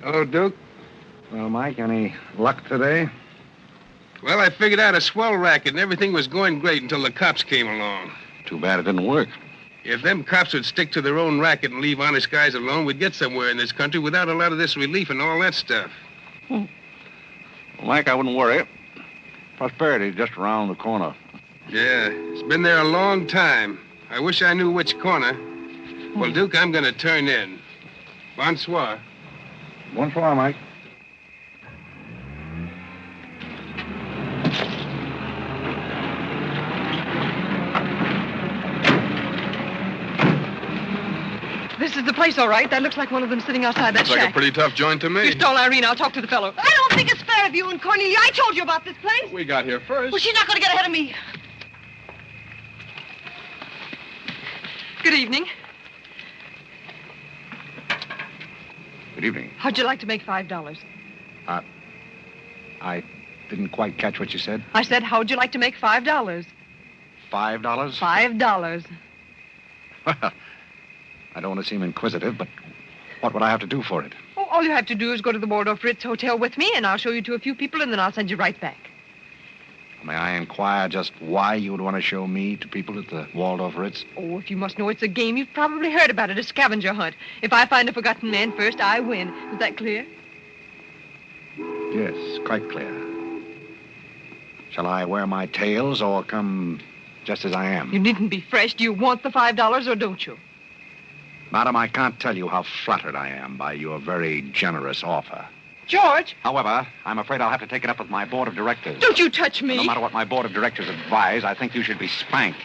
Hello, Duke. Well, Mike, any luck today? Well, I figured out a swell racket, and everything was going great until the cops came along. Too bad it didn't work. If them cops would stick to their own racket and leave honest guys alone, we'd get somewhere in this country without a lot of this relief and all that stuff. Well, Mike, I wouldn't worry. Prosperity's just around the corner. Yeah, it's been there a long time. I wish I knew which corner. Well, Duke, I'm going to turn in. Bonsoir. Bonsoir, Mike. This is the place, all right. That looks like one of them sitting outside that Looks shack. like a pretty tough joint to me. You stole Irene. I'll talk to the fellow. I don't think it's fair of you and Cornelia. I told you about this place. We got here first. Well, she's not going to get ahead of me. Good evening. Good evening. How'd you like to make $5? I didn't quite catch what you said. I said, how'd you like to make $5? $5? $5. Well, I don't want to seem inquisitive, but what would I have to do for it? Oh, all you have to do is go to the Waldorf Ritz Hotel with me, and I'll show you to a few people, and then I'll send you right back. May I inquire just why you would want to show me to people at the Waldorf Ritz? Oh, if you must know it's a game, you've probably heard about it, a scavenger hunt. If I find a forgotten man first, I win. Is that clear? Yes, quite clear. Shall I wear my tails or come just as I am? You needn't be fresh. Do you want the $5 or don't you? Madam, I can't tell you how flattered I am by your very generous offer. George! However, I'm afraid I'll have to take it up with my board of directors. Don't you touch me. No matter what my board of directors advise, I think you should be spanked.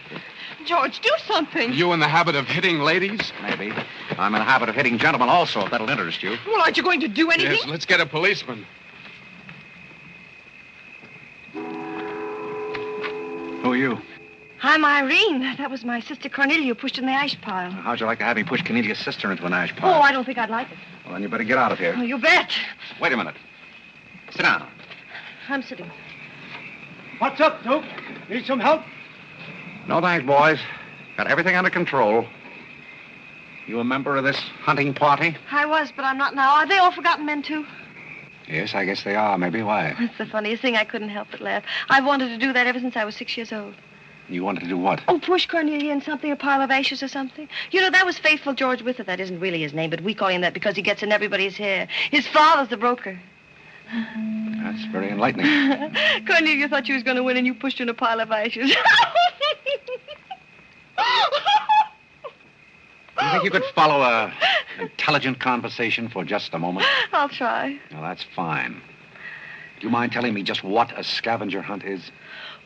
George, do something. You in the habit of hitting ladies? Maybe. I'm in the habit of hitting gentlemen also, if that'll interest you. Well, aren't you going to do anything? Yes, let's get a policeman. Who are you? I'm Irene. That was my sister Cornelia who pushed in the ash pile. How'd you like to have me push Cornelia's sister into an ash Oh, pile? I don't think I'd like it. Well, then you better get out of here. Oh, you bet. Wait a minute. Sit down. I'm sitting. What's up, Duke? Need some help? No thanks, boys. Got everything under control. You a member of this hunting party? I was, but I'm not now. Are they all forgotten men, too? Yes, I guess they are. Maybe. Why? It's the funniest thing. I couldn't help but laugh. I've wanted to do that ever since I was 6 years old. You wanted to do what? Oh, push Cornelia in something, a pile of ashes or something. You know, that was Faithful George Wither. That isn't really his name, but we call him that because he gets in everybody's hair. His father's the broker. That's very enlightening. Cornelia thought she was going to win, and you pushed her in a pile of ashes. Do you think you could follow an intelligent conversation for just a moment? I'll try. Well, that's fine. Do you mind telling me just what a scavenger hunt is?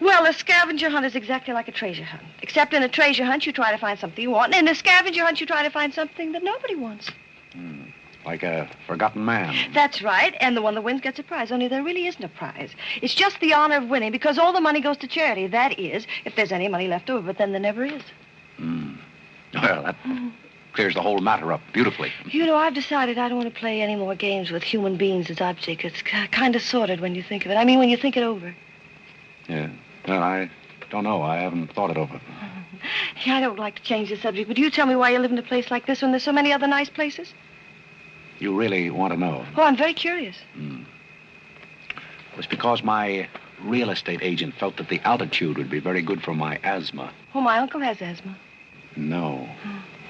Well, a scavenger hunt is exactly like a treasure hunt. Except in a treasure hunt, you try to find something you want, and in a scavenger hunt, you try to find something that nobody wants. Like a forgotten man. That's right, and the one that wins gets a prize, only there really isn't a prize. It's just the honor of winning, because all the money goes to charity. That is, if there's any money left over, but then there never is. Well, that clears the whole matter up beautifully. You know, I've decided I don't want to play any more games with human beings as objects. It's kind of sordid when you think of it. I mean, when you think it over. Yeah. Well, I don't know. I haven't thought it over. Yeah, I don't like to change the subject, but you tell me why you live in a place like this when there's so many other nice places? You really want to know? Oh, I'm very curious. It's because my real estate agent felt that the altitude would be very good for my asthma. Oh, my uncle has asthma. No.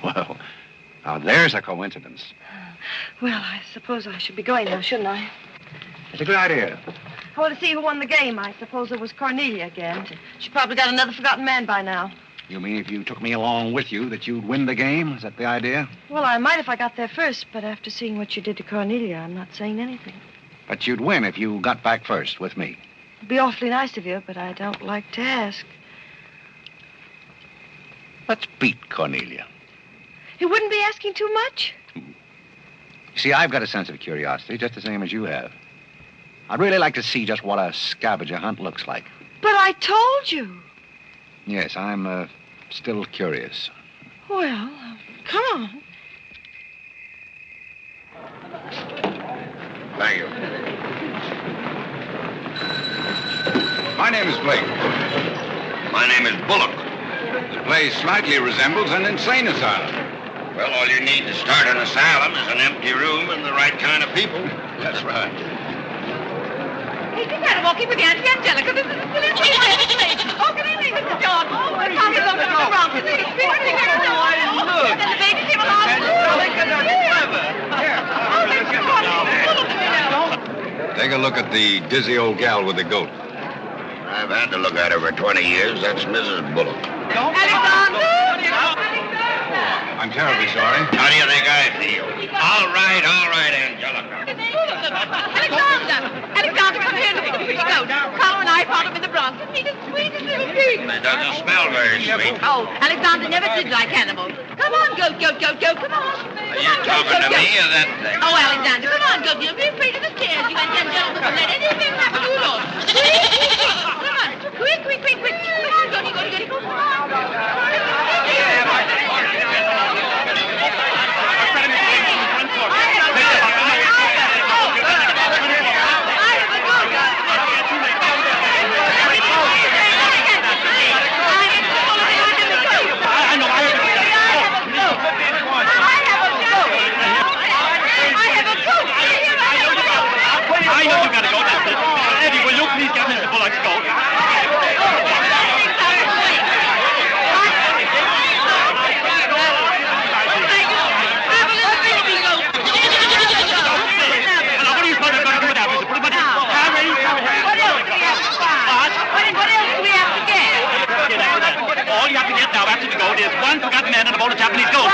Well, now there's a coincidence. Well, I suppose I should be going now, shouldn't I? It's a good idea. I want to see who won the game. I suppose it was Cornelia again. She probably got another forgotten man by now. You mean if you took me along with you that you'd win the game? Is that the idea? Well, I might if I got there first, but after seeing what you did to Cornelia, I'm not saying anything. But you'd win if you got back first with me. It'd be awfully nice of you, but I don't like to ask. Let's beat Cornelia. It wouldn't be asking too much. You see, I've got a sense of curiosity, just the same as you have. I'd really like to see just what a scavenger hunt looks like. But I told you. Yes, I'm still curious. Well, come on. Thank you. My name is Blake. My name is Bullock. The place slightly resembles an insane asylum. Well, all you need to start an asylum is an empty room and the right kind of people. That's right. Hey, just had a walking with Auntie Angelica. This is the silliest thing I ever played. Oh, good evening, Mr. George. Oh, we're talking about Mr. Bronx. And the baby came along. Take a look at the dizzy old gal with the goat. I've had to look at her for 20 years. That's Mrs. Bullock. Alexander! I'm terribly sorry. How do you think I feel? All right, Angelica. Alexander, come here. Look at the pretty goat. Carole and I found him in the Bronx. Isn't he the sweetest little pig? It doesn't smell very sweet. Oh, Alexander never did like animals. Come on, goat, come on. Are you talking to me or that thing? Oh, Alexander, come on, goat. You'll be afraid of the stairs. You and them gentlemen will let anything happen to you, Lord. Come on. Quick. Come on, goaty. Come on. There's one forgotten man and a bowl of Japanese gold.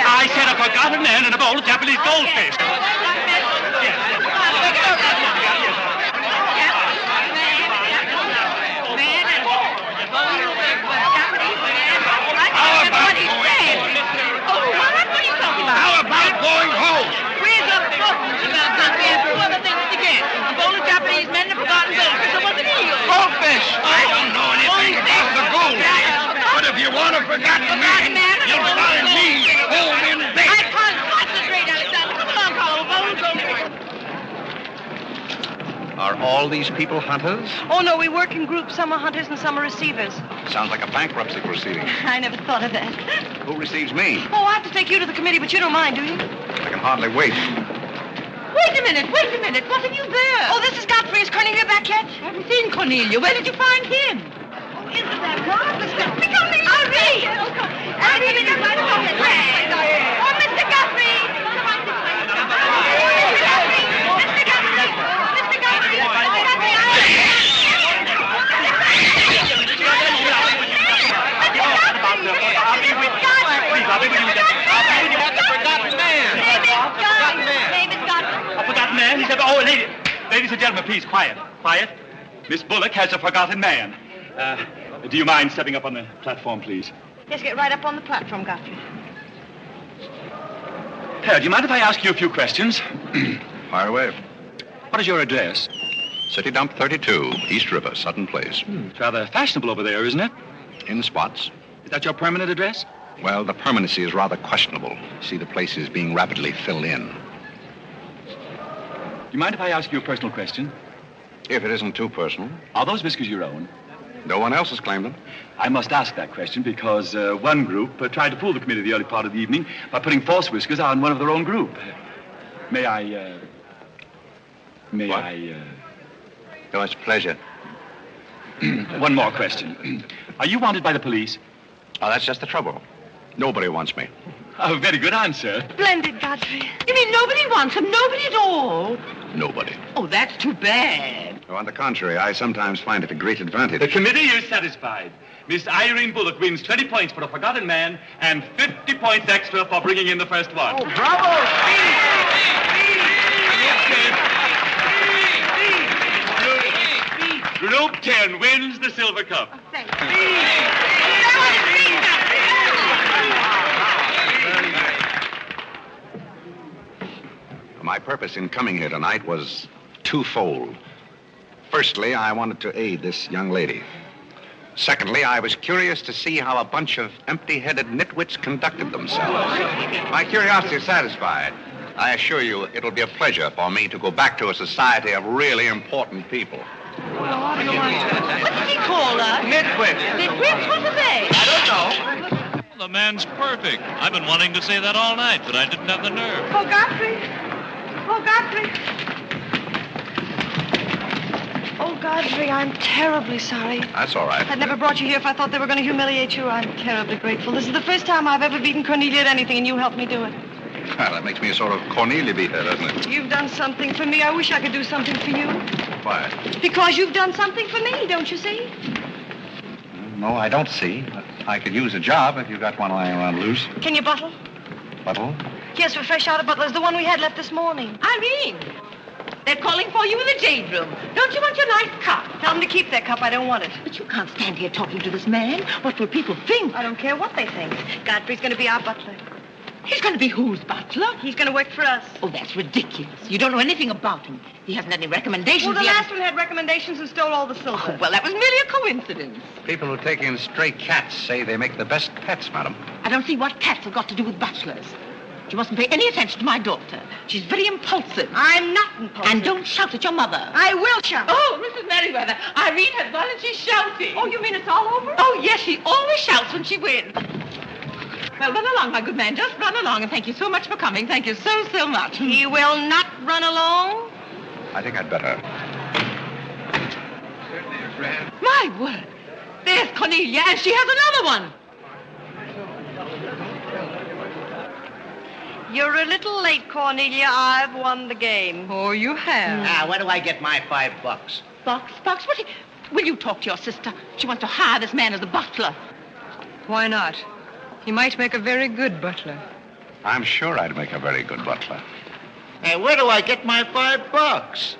I said a forgotten man and a bowl of Japanese goldfish. How about going home? Where's the buttons about that? We have two other things to get. A bowl of Japanese men and a forgotten goldfish. So what's the deal? Goldfish! I don't know anything about the gold. But if you want a forgotten man, you'll find me home in bed. I can't concentrate, Alexander. Come along, Carole. Bowl of goldfish. Are all these people hunters? Oh, no, we work in groups. Some are hunters and some are receivers. Sounds like a bankruptcy proceeding. I never thought of that. Who receives me? Oh, I have to take you to the committee, but you don't mind, do you? I can hardly wait. Wait a minute. What have you there? Oh, this is Godfrey. Is Cornelia back yet? I haven't seen Cornelia. Where did you find him? Oh, isn't that marvelous? Irene! Irene, you're right about the drag. Oh, Mr. Godfrey! Come on this way. Mr. Godfrey! Mr. Godfrey! Mr. Godfrey! A forgotten man? He said, oh, ladies and gentlemen, please, quiet. Miss Bullock has a forgotten man. Do you mind stepping up on the platform, please? Yes, get right up on the platform, Godfrey. Do you mind if I ask you a few questions? Fire away. What is your address? City Dump 32, East River, Sutton Place. It's rather fashionable over there, isn't it? In spots. Is that your permanent address? Well, the permanency is rather questionable. See, the place is being rapidly filled in. Do you mind if I ask you a personal question? If it isn't too personal. Are those whiskers your own? No one else has claimed them. I must ask that question because one group tried to fool the committee the early part of the evening by putting false whiskers on one of their own group. May I... Oh, it's a pleasure. One more question. Are you wanted by the police? Oh, that's just the trouble. Nobody wants me. Oh, very good answer. Splendid, Godfrey. You mean nobody wants him? Nobody at all? Nobody. Oh, that's too bad. Oh, on the contrary, I sometimes find it a great advantage. The committee is satisfied. Miss Irene Bullock wins 20 points for a forgotten man and 50 points extra for bringing in the first one. Oh, bravo! Group 10 wins the silver cup. Oh, thank you. My purpose in coming here tonight was twofold. Firstly, I wanted to aid this young lady. Secondly, I was curious to see how a bunch of empty-headed nitwits conducted themselves. My curiosity is satisfied. I assure you it'll be a pleasure for me to go back to a society of really important people. What did he call us? Nitwit. Nitwits? What are they? I don't know. The man's perfect. I've been wanting to say that all night, but I didn't have the nerve. Oh, Godfrey. Oh, Godfrey. Oh, Godfrey, I'm terribly sorry. That's all right. I'd never brought you here if I thought they were going to humiliate you. I'm terribly grateful. This is the first time I've ever beaten Cornelia at anything, and you helped me do it. Well, that makes me a sort of Cornelia beater, doesn't it? You've done something for me. I wish I could do something for you. Why? Because you've done something for me, don't you see? No, I don't see. But I could use a job if you got one lying around loose. Can you bottle? Bottle? Yes, we're fresh out of Butler's, the one we had left this morning. Irene, they're calling for you in the jade room. Don't you want your nice cup? Tell them to keep their cup. I don't want it. But you can't stand here talking to this man. What will people think? I don't care what they think. Godfrey's going to be our butler. He's going to be whose butler? He's going to work for us. Oh, that's ridiculous. You don't know anything about him. He hasn't any recommendations. Well, the He last one had recommendations and stole all the silver. Oh, well, that was merely a coincidence. People who take in stray cats say they make the best pets, madam. I don't see what cats have got to do with butlers. You mustn't pay any attention to my daughter. She's very impulsive. I'm not impulsive. And don't shout at your mother. I will shout. Oh, Mrs. Merriweather, Irene has gone and she's shouting. Oh, you mean it's all over? Oh, yes, she always shouts when she wins. Well, run along, my good man. Just run along, and thank you so much for coming. Thank you so, so much. He will not run along. I think I'd better. My word. There's Cornelia, and she has another one. You're a little late, Cornelia. I've won the game. Oh, you have. Now, where do I get my $5? Box? What? Will you talk to your sister? She wants to hire this man as a butler. Why not? He might make a very good butler. I'm sure I'd make a very good butler. Hey, where do I get my $5? Box?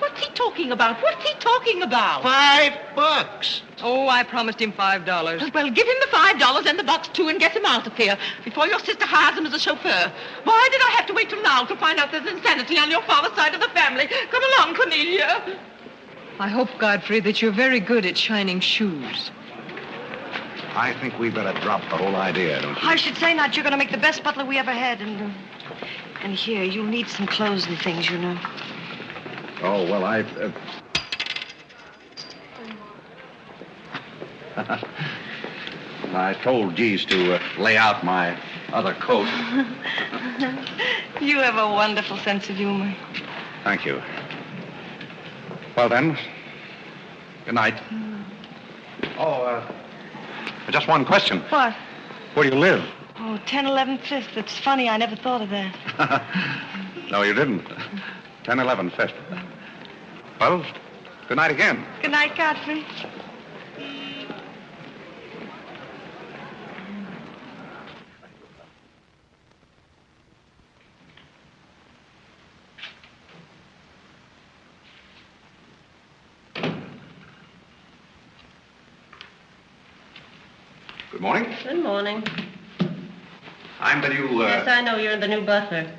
What's he talking about? $5. Oh, I promised him $5. Well, give him the $5 and the box, too, and get him out of here before your sister hires him as a chauffeur. Why did I have to wait till now to find out there's insanity on your father's side of the family? Come along, Cornelia. I hope, Godfrey, that you're very good at shining shoes. I think we better drop the whole idea, don't you? I should say not. You're going to make the best butler we ever had. And here, you'll need some clothes and things, you know. Oh, well, I told Geese to lay out my other coat. You have a wonderful sense of humor. Thank you. Well, then, good night. Oh, just one question. What? Where do you live? Oh, 1011 Fifth. It's funny. I never thought of that. No, you didn't. 1011 Fifth. Well, good night again. Good night, Godfrey. Good morning. Good morning. I'm the new, Yes, I know you're the new butler.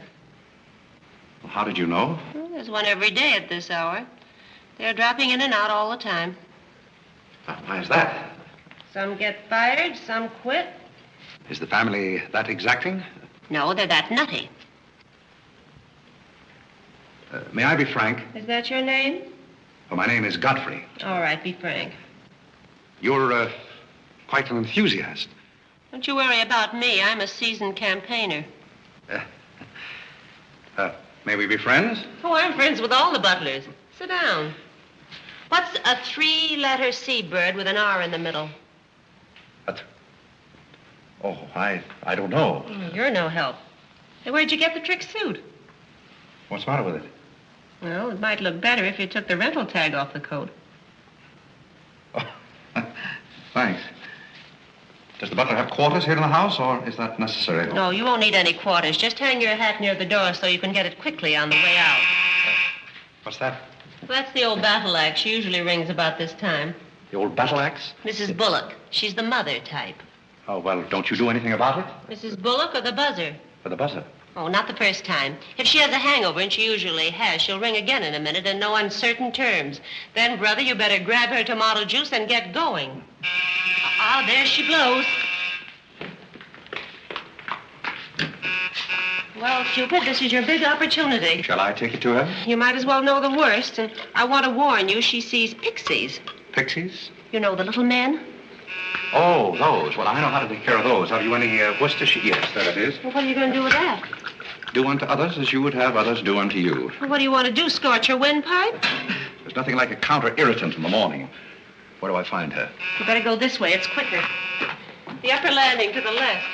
How did you know? Well, there's one every day at this hour. They're dropping in and out all the time. Why is that? Some get fired, some quit. Is the family that exacting? No, they're that nutty. May I be frank? Is that your name? Well, my name is Godfrey. All right, be frank. You're, quite an enthusiast. Don't you worry about me. I'm a seasoned campaigner. May we be friends? Oh, I'm friends with all the butlers. Sit down. What's a three-letter seabird with an R in the middle? Oh, I don't know. You're no help. Hey, where'd you get the trick suit? What's the matter with it? Well, it might look better if you took the rental tag off the coat. Oh, thanks. Does the butler have quarters here in the house, or is that necessary? No, you won't need any quarters. Just hang your hat near the door so you can get it quickly on the way out. What's that? Well, that's the old battle axe. She usually rings about this time. The old battle axe? Mrs. Bullock. She's the mother type. Oh, well, don't you do anything about it? Mrs. Bullock or the buzzer? For the buzzer. Oh, not the first time. If she has a hangover, and she usually has, she'll ring again in a minute in no uncertain terms. Then, brother, you better grab her tomato juice and get going. There she blows. Well, Cupid, this is your big opportunity. Shall I take it to her? You might as well know the worst. And I want to warn you, she sees pixies. Pixies? You know, the little men? Oh, those. Well, I know how to take care of those. Have you any Worcestershire? Yes, there it is. Well, what are you going to do with that? Do unto others as you would have others do unto you. Well, what do you want to do, scorch her windpipe? There's nothing like a counter-irritant in the morning. Where do I find her? You better go this way. It's quicker. The upper landing to the left.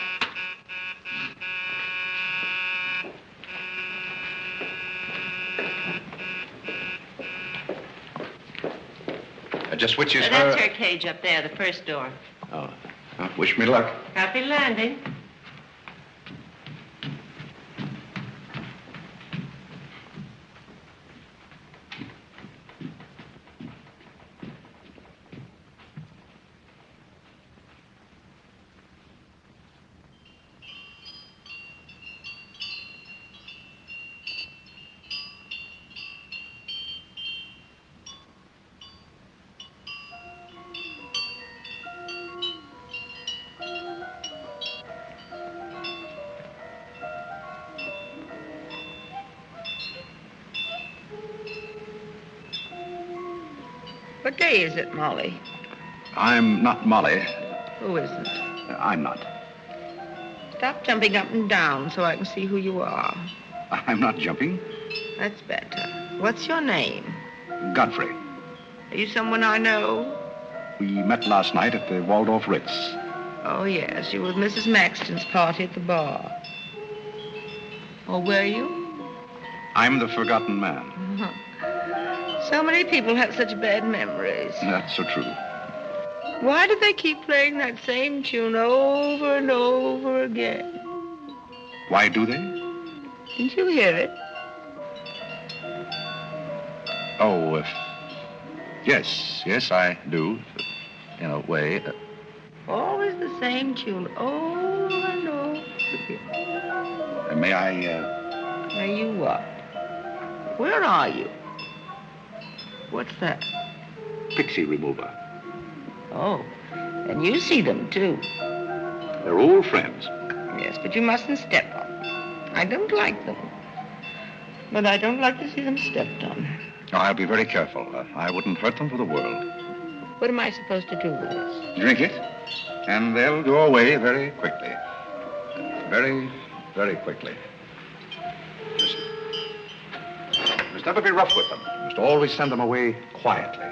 Just which is her... That's her cage up there, the first door. Oh. Wish me luck. Happy landing. What day is it, Molly? I'm not Molly. Who isn't? I'm not. Stop jumping up and down so I can see who you are. I'm not jumping. That's better. What's your name? Godfrey. Are you someone I know? We met last night at the Waldorf Ritz. Oh, yes. You were with Mrs. Maxton's party at the bar. Or were you? I'm the forgotten man. So many people have such bad memories. That's so true. Why do they keep playing that same tune over and over again? Why do they? Didn't you hear it? Oh, yes, I do, in a way. Always the same tune, over and over again. May I, May you what? Where are you? What's that? Pixie remover. Oh, and you see them, too. They're old friends. Yes, but you mustn't step on them. I don't like them. But I don't like to see them stepped on. Oh, I'll be very careful. I wouldn't hurt them for the world. What am I supposed to do with this? Drink it, and they'll go away very quickly. Very, very quickly. You must never be rough with them. You must always send them away quietly.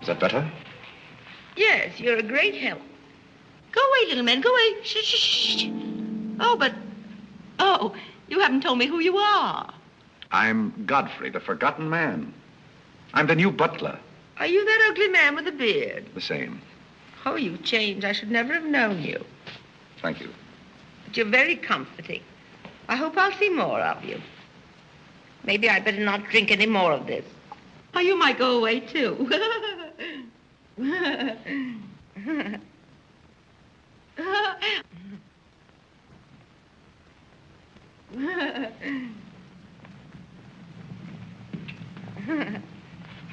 Is that better? Yes, you're a great help. Go away, little man, go away. Shh, shh, shh. Oh, you haven't told me who you are. I'm Godfrey, the forgotten man. I'm the new butler. Are you that ugly man with the beard? The same. Oh, you've changed. I should never have known you. Thank you. But you're very comforting. I hope I'll see more of you. Maybe I'd better not drink any more of this. Oh, you might go away, too.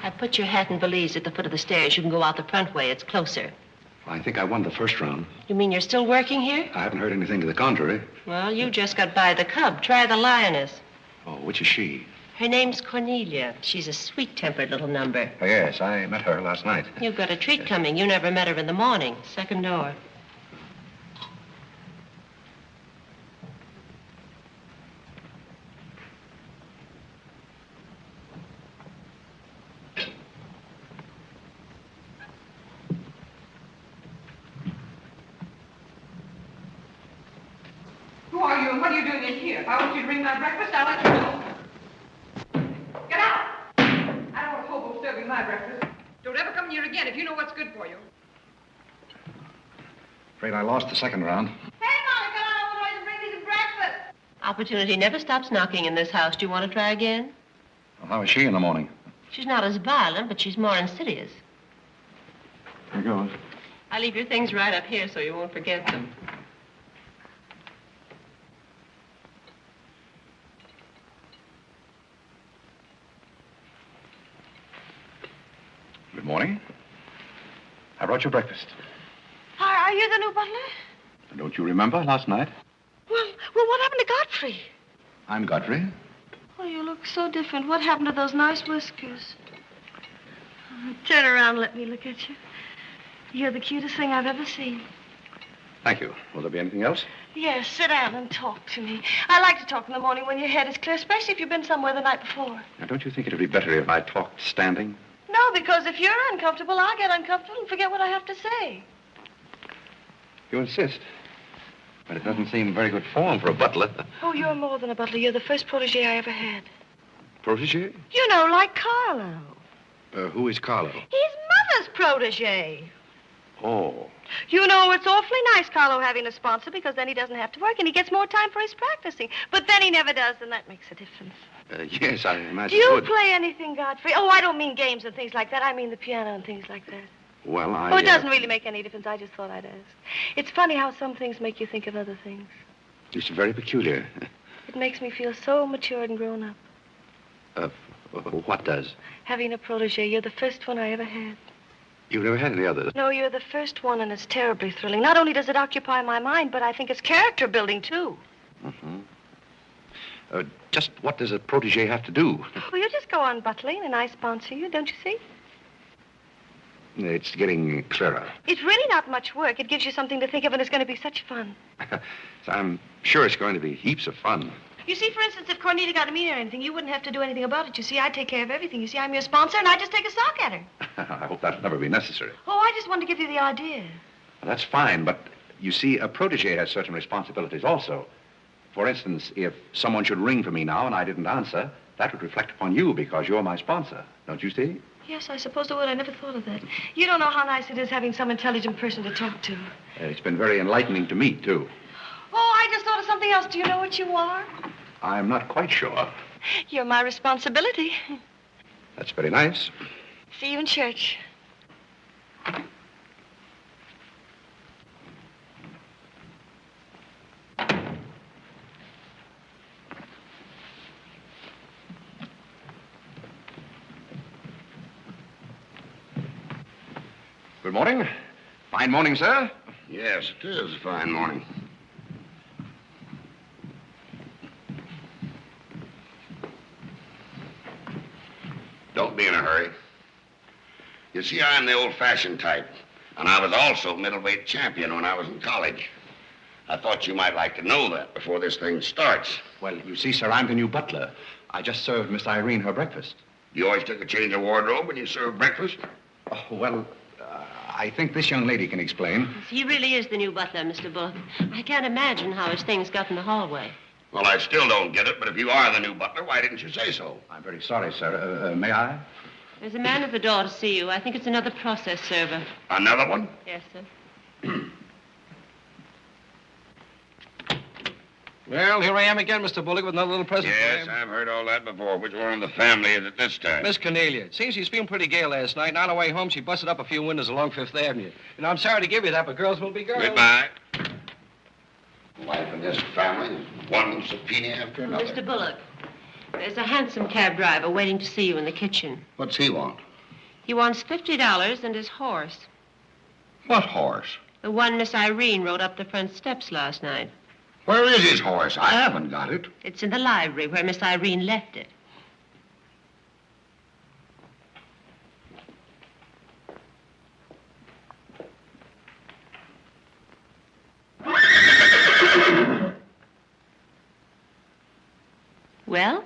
I put your hat and valise at the foot of the stairs. You can go out the front way. It's closer. I think I won the first round. You mean you're still working here? I haven't heard anything to the contrary. Well, you just got by the cub. Try the lioness. Oh, which is she? Her name's Cornelia. She's a sweet-tempered little number. Oh, yes, I met her last night. You've got a treat coming. You never met her in the morning. Second door. Who are you and what are you doing in here? If I want you to bring my breakfast, I'll let you know. Get out! I don't want a hobo serving my breakfast. Don't ever come near again if you know what's good for you. Afraid I lost the second round. Hey, Molly, come on over and bring me some breakfast. Opportunity never stops knocking in this house. Do you want to try again? Well, how is she in the morning? She's not as violent, but she's more insidious. Here goes. I leave your things right up here so you won't forget them. Good morning. I brought you breakfast. I Are you the new butler? Don't you remember last night? Well, what happened to Godfrey? I'm Godfrey. Oh, you look so different. What happened to those nice whiskers? Oh, turn around and let me look at you. You're the cutest thing I've ever seen. Thank you. Will there be anything else? Yes, sit down and talk to me. I like to talk in the morning when your head is clear, especially if you've been somewhere the night before. Now, don't you think it would be better if I talked standing? No, because if you're uncomfortable, I'll get uncomfortable and forget what I have to say. You insist. But it doesn't seem very good form for a butler. Oh, you're more than a butler. You're the first protege I ever had. Protege? You know, like Carlo. Who is Carole? He's Mother's protege. Oh. You know, it's awfully nice, Carlo, having a sponsor, because then he doesn't have to work and he gets more time for his practicing. But then he never does, and that makes a difference. Yes, I imagine. Do you it would. play anything, Godfrey? Oh, I don't mean games and things like that. I mean the piano and things like that. Well, Oh, it doesn't really make any difference. I just thought I'd ask. It's funny how some things make you think of other things. It's very peculiar. It makes me feel so mature and grown up. What does? Having a protege. You're the first one I ever had. You've never had any others? No, you're the first one, and it's terribly thrilling. Not only does it occupy my mind, but I think it's character building, too. Mm-hmm. Just what does a protege have to do? Oh, you just go on butling, and I sponsor you, don't you see? It's getting clearer. It's really not much work. It gives you something to think of, and it's going to be such fun. So I'm sure it's going to be heaps of fun. You see, for instance, if Cornelia got a mean or anything, you wouldn't have to do anything about it. You see, I take care of everything. You see, I'm your sponsor, and I just take a sock at her. I hope that'll never be necessary. Oh, I just wanted to give you the idea. Well, that's fine, but you see, a protege has certain responsibilities also. For instance, if someone should ring for me now and I didn't answer, that would reflect upon you because you're my sponsor. Don't you see? Yes, I suppose it would. I never thought of that. You don't know how nice it is having some intelligent person to talk to. It's been very enlightening to meet, too. Oh, I just thought of something else. Do you know what you are? I'm not quite sure. You're my responsibility. That's very nice. See you in church. Good morning. Fine morning, sir. Yes, it is a fine morning. Don't be in a hurry. You see, I'm the old-fashioned type, and I was also middleweight champion when I was in college. I thought you might like to know that before this thing starts. Well, you see, sir, I'm the new butler. I just served Miss Irene her breakfast. You always took a change of wardrobe when you served breakfast? Oh, well, I think this young lady can explain. He really is the new butler, Mr. Bullock. I can't imagine how his things got in the hallway. Well, I still don't get it, but if you are the new butler, why didn't you say so? I'm very sorry, sir. May I? There's a man at the door to see you. I think it's another process server. Another one? Yes, sir. Well, here I am again, Mr. Bullock, with another little present for Yes, you. I've heard all that before. Which one in the family is it this time? Miss Cornelia. It seems she's feeling pretty gay last night, and on her way home, she busted up a few windows along Fifth Avenue. You know, I'm sorry to give you that, but girls will be girls. Goodbye. Life in this family is one subpoena after another. Mr. Bullock, there's a hansom cab driver waiting to see you in the kitchen. What's he want? He wants $50 and his horse. What horse? The one Miss Irene rode up the front steps last night. Where is his horse? I haven't got it. It's in the library where Miss Irene left it. Well,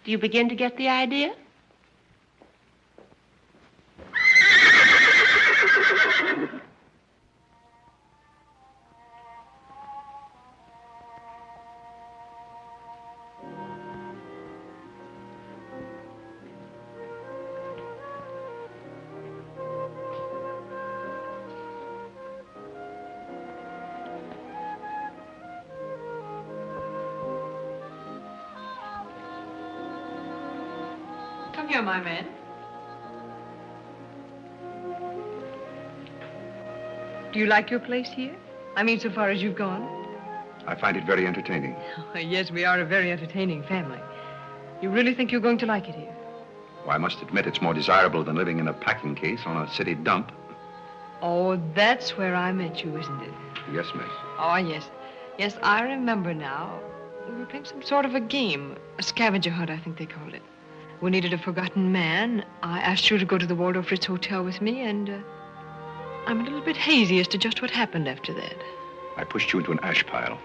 do you begin to get the idea? Come here, my man. Do you like your place here? I mean, so far as you've gone? I find it very entertaining. Yes, we are a very entertaining family. You really think you're going to like it here? Well, I must admit it's more desirable than living in a packing case on a city dump. Oh, that's where I met you, isn't it? Yes, miss. Oh, yes. Yes, I remember now. We were playing some sort of a game. A scavenger hunt, I think they called it. We needed a forgotten man. I asked you to go to the Waldorf Ritz Hotel with me, and I'm a little bit hazy as to just what happened after that. I pushed you into an ash pile.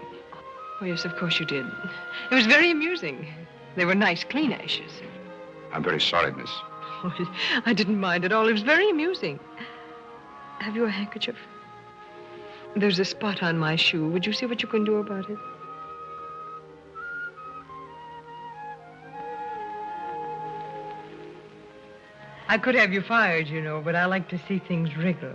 Oh, yes, of course you did. It was very amusing. They were nice, clean ashes. I'm very sorry, miss. Oh, I didn't mind at all. It was very amusing. Have you a handkerchief? There's a spot on my shoe. Would you see what you can do about it? I could have you fired, you know, but I like to see things wriggle.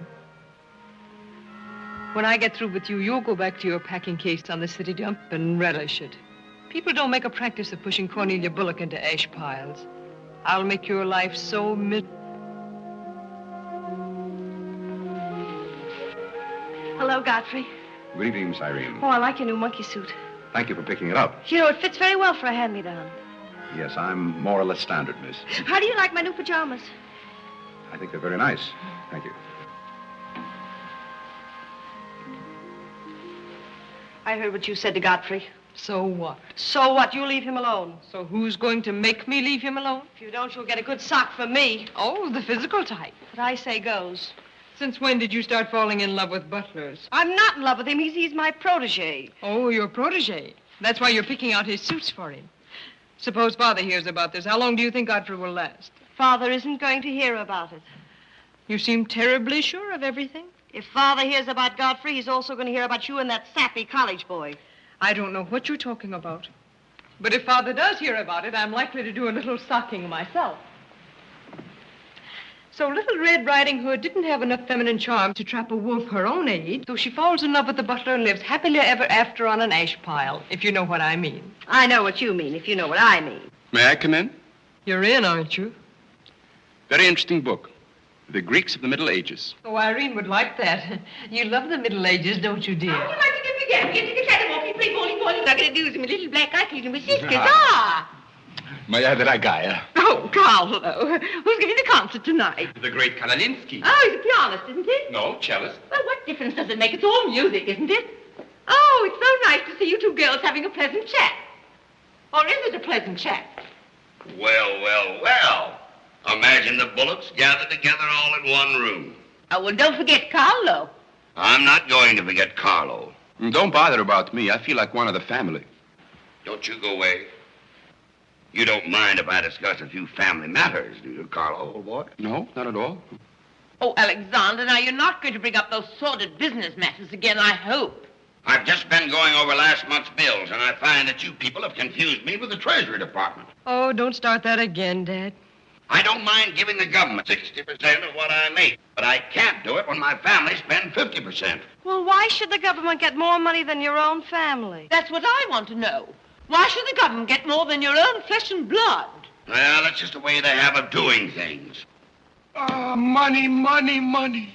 When I get through with you, you'll go back to your packing case on the city dump and relish it. People don't make a practice of pushing Cornelia Bullock into ash piles. I'll make your life so miserable. Hello, Godfrey. Good evening, Miss Irene. Oh, I like your new monkey suit. Thank you for picking it up. You know, it fits very well for a hand-me-down. Yes, I'm more or less standard, miss. How do you like my new pajamas? I think they're very nice. Thank you. I heard what you said to Godfrey. So what? So what? You leave him alone. So who's going to make me leave him alone? If you don't, you'll get a good sock from me. Oh, the physical type. What I say goes. Since when did you start falling in love with butlers? I'm not in love with him. He's my protege. Oh, your protege. That's why you're picking out his suits for him. Suppose Father hears about this. How long do you think Godfrey will last? Father isn't going to hear about it. You seem terribly sure of everything. If Father hears about Godfrey, he's also going to hear about you and that sappy college boy. I don't know what you're talking about. But if Father does hear about it, I'm likely to do a little socking myself. So Little Red Riding Hood didn't have enough feminine charm to trap a wolf her own age, so she falls in love with the butler and lives happily ever after on an ash pile, if you know what I mean. I know what you mean, if you know what I mean. May I come in? You're in, aren't you? Very interesting book. The Greeks of the Middle Ages. Oh, Irene would like that. You love the Middle Ages, don't you, dear? How would you like to get began? Get to the cat walking, play bowling, not going to do some little black icons and my sisters. May I have the ragaya? Oh, Carole. Who's giving the concert tonight? The great Kalalinsky. Oh, he's a pianist, isn't he? No, cellist. Well, what difference does it make? It's all music, isn't it? Oh, it's so nice to see you two girls having a pleasant chat. Or is it a pleasant chat? Well, well, well. Imagine the Bullocks gathered together all in one room. Oh, well, don't forget Carlo. I'm not going to forget Carlo. Don't bother about me. I feel like one of the family. Don't you go away. You don't mind if I discuss a few family matters, do you, Carlo, old boy? No, not at all. Oh, Alexander, now you're not going to bring up those sordid business matters again, I hope. I've just been going over last month's bills, and I find that you people have confused me with the Treasury Department. Oh, don't start that again, Dad. I don't mind giving the government 60% of what I make, but I can't do it when my family spends 50%. Well, why should the government get more money than your own family? That's what I want to know. Why should the government get more than your own flesh and blood? Well, that's just the way they have of doing things. Ah, money, money, money.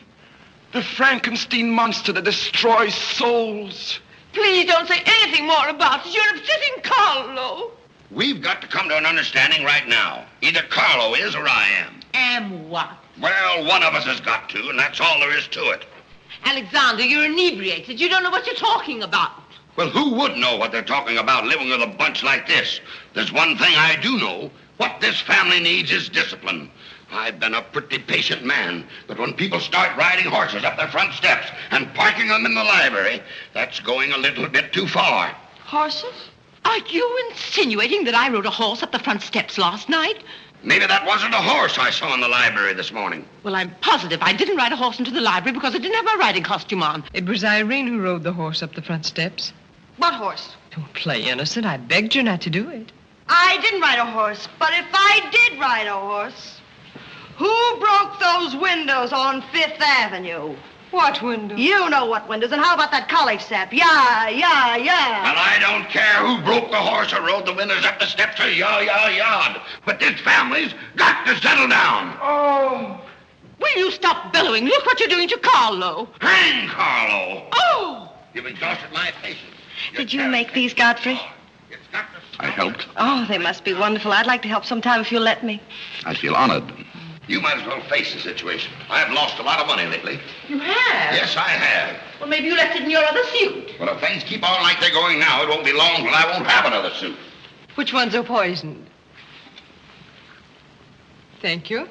The Frankenstein monster that destroys souls. Please don't say anything more about it. You're upsetting Carlo. We've got to come to an understanding right now. Either Carlo is or I am. Am what? Well, one of us has got to, and that's all there is to it. Alexander, you're inebriated. You don't know what you're talking about. Well, who would know what they're talking about living with a bunch like this? There's one thing I do know. What this family needs is discipline. I've been a pretty patient man, but when people start riding horses up their front steps and parking them in the library, that's going a little bit too far. Horses? Are you insinuating that I rode a horse up the front steps last night? Maybe that wasn't a horse I saw in the library this morning. Well, I'm positive I didn't ride a horse into the library because I didn't have my riding costume on. It was Irene who rode the horse up the front steps. What horse? Don't play innocent. I begged you not to do it. I didn't ride a horse, but if I did ride a horse, who broke those windows on Fifth Avenue? What windows? You know what windows, and how about that college sap? Yeah. Well, I don't care who broke the horse or rode the windows up the steps or yard. But this family's got to settle down. Oh. Will you stop bellowing? Look what you're doing to Carlo. Hang Carlo. Oh! You've exhausted my patience. Did you make these, Godfrey? I helped. Oh, they must be wonderful. I'd like to help sometime if you'll let me. I feel honored. You might as well face the situation. I've lost a lot of money lately. You have? Yes, I have. Well, maybe you left it in your other suit. Well, if things keep on like they're going now, it won't be long till I won't have another suit. Which ones are poisoned? Thank you.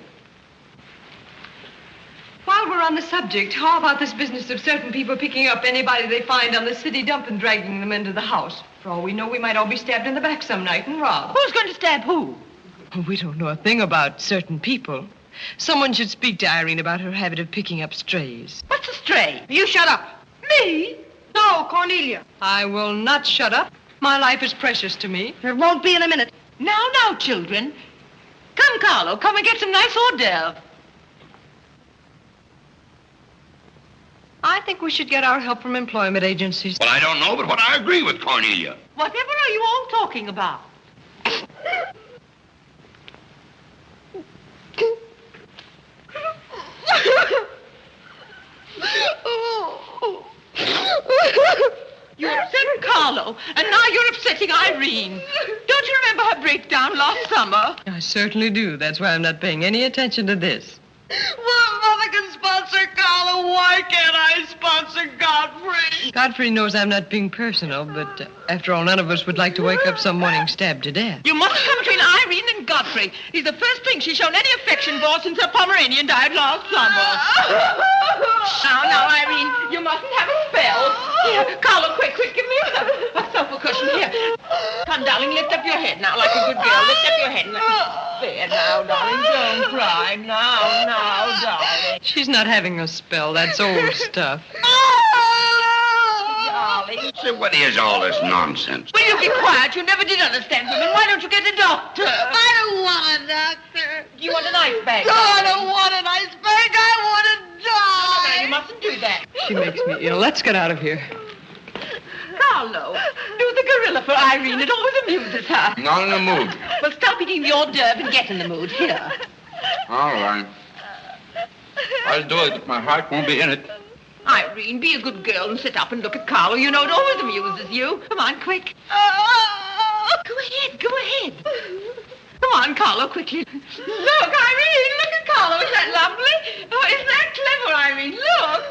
While we're on the subject, how about this business of certain people picking up anybody they find on the city dump and dragging them into the house? For all we know, we might all be stabbed in the back some night and robbed. Who's going to stab who? We don't know a thing about certain people. Someone should speak to Irene about her habit of picking up strays. What's a stray? You shut up. Me? No, Cornelia. I will not shut up. My life is precious to me. It won't be in a minute. Now, children. Come, Carlo, come and get some nice hors d'oeuvre. I think we should get our help from employment agencies. Well, I don't know, but what I agree with Cornelia. Whatever are you all talking about? You upset Carlo, and now you're upsetting Irene. Don't you remember her breakdown last summer? I certainly do. That's why I'm not paying any attention to this. Well, Mother can sponsor Carlo. Why can't I sponsor Godfrey? Godfrey knows I'm not being personal, but after all, none of us would like to wake up some morning stabbed to death. You mustn't come between Irene and Godfrey. He's the first thing she's shown any affection for since her Pomeranian died last summer. Now, Irene, you mustn't have a spell. Here, Carlo, quick, give me a sofa cushion. Here. Come, darling, lift up your head now like a good girl. Lift up your head and there now, darling. Don't cry. Now, darling. She's not having a spell. That's old stuff. Darling. So what is all this nonsense? Will you be quiet? You never did understand women. Why don't you get a doctor? I don't want a doctor. You want an ice bag? No, I don't want an ice bag. I want to die. No, you mustn't do that. She makes me ill. Let's get out of here. Carlo, do the gorilla for Irene. It always amuses her. Not in the mood. Well, stop eating the hors d'oeuvre and get in the mood. Here. All right. I'll do it, but my heart won't be in it. Irene, be a good girl and sit up and look at Carlo. You know it always amuses you. Come on, quick. Go ahead. Come on, Carlo, quickly. Look, Irene, look at Carlo. Isn't that lovely? Oh, isn't that clever, Irene? Look.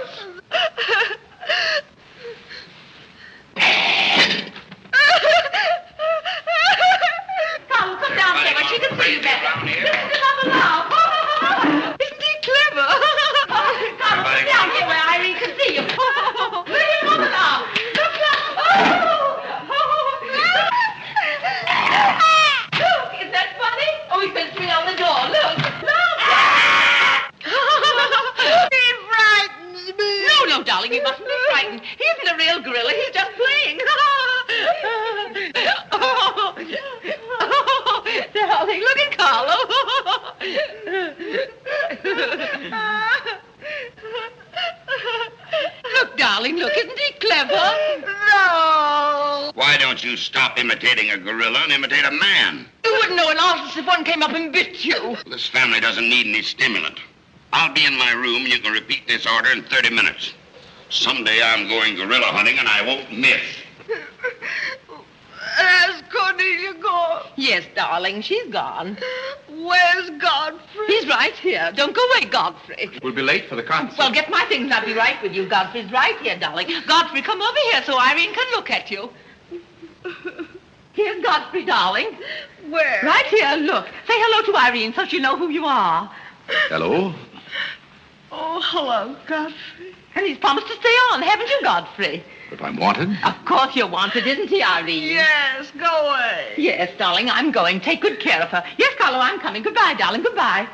Carlo, come downstairs where she can see you better. Listen to Mama now. Isn't he clever? Carlo, come down here where Irene can see you. Look at Mama now. Look. Look, is that funny? Oh, he's going to swing on the door. Look. He frightens me. No, darling, you mustn't be frightened. He isn't a real gorilla. He's just playing. Darling, look at Carlo. Look, darling, look. Isn't he clever? No. Why don't you stop imitating a gorilla and imitate a man? You wouldn't know an artist if one came up and bit you. This family doesn't need any stimulant. I'll be in my room and you can repeat this order in 30 minutes. Someday I'm going gorilla hunting and I won't miss. Has Cornelia gone? Yes, darling, she's gone. Where's Godfrey? He's right here. Don't go away, Godfrey. We'll be late for the concert. Well, get my things and I'll be right with you. Godfrey's right here, darling. Godfrey, come over here so Irene can look at you. Here's Godfrey, darling. Where? Right here, look. Say hello to Irene so she'll know who you are. Hello? Oh, hello, Godfrey. And he's promised to stay on, haven't you, Godfrey? If I'm wanted? Of course you're wanted, isn't he, Irene? Yes, go away. Yes, darling, I'm going. Take good care of her. Yes, Carlo, I'm coming. Goodbye, darling. Goodbye.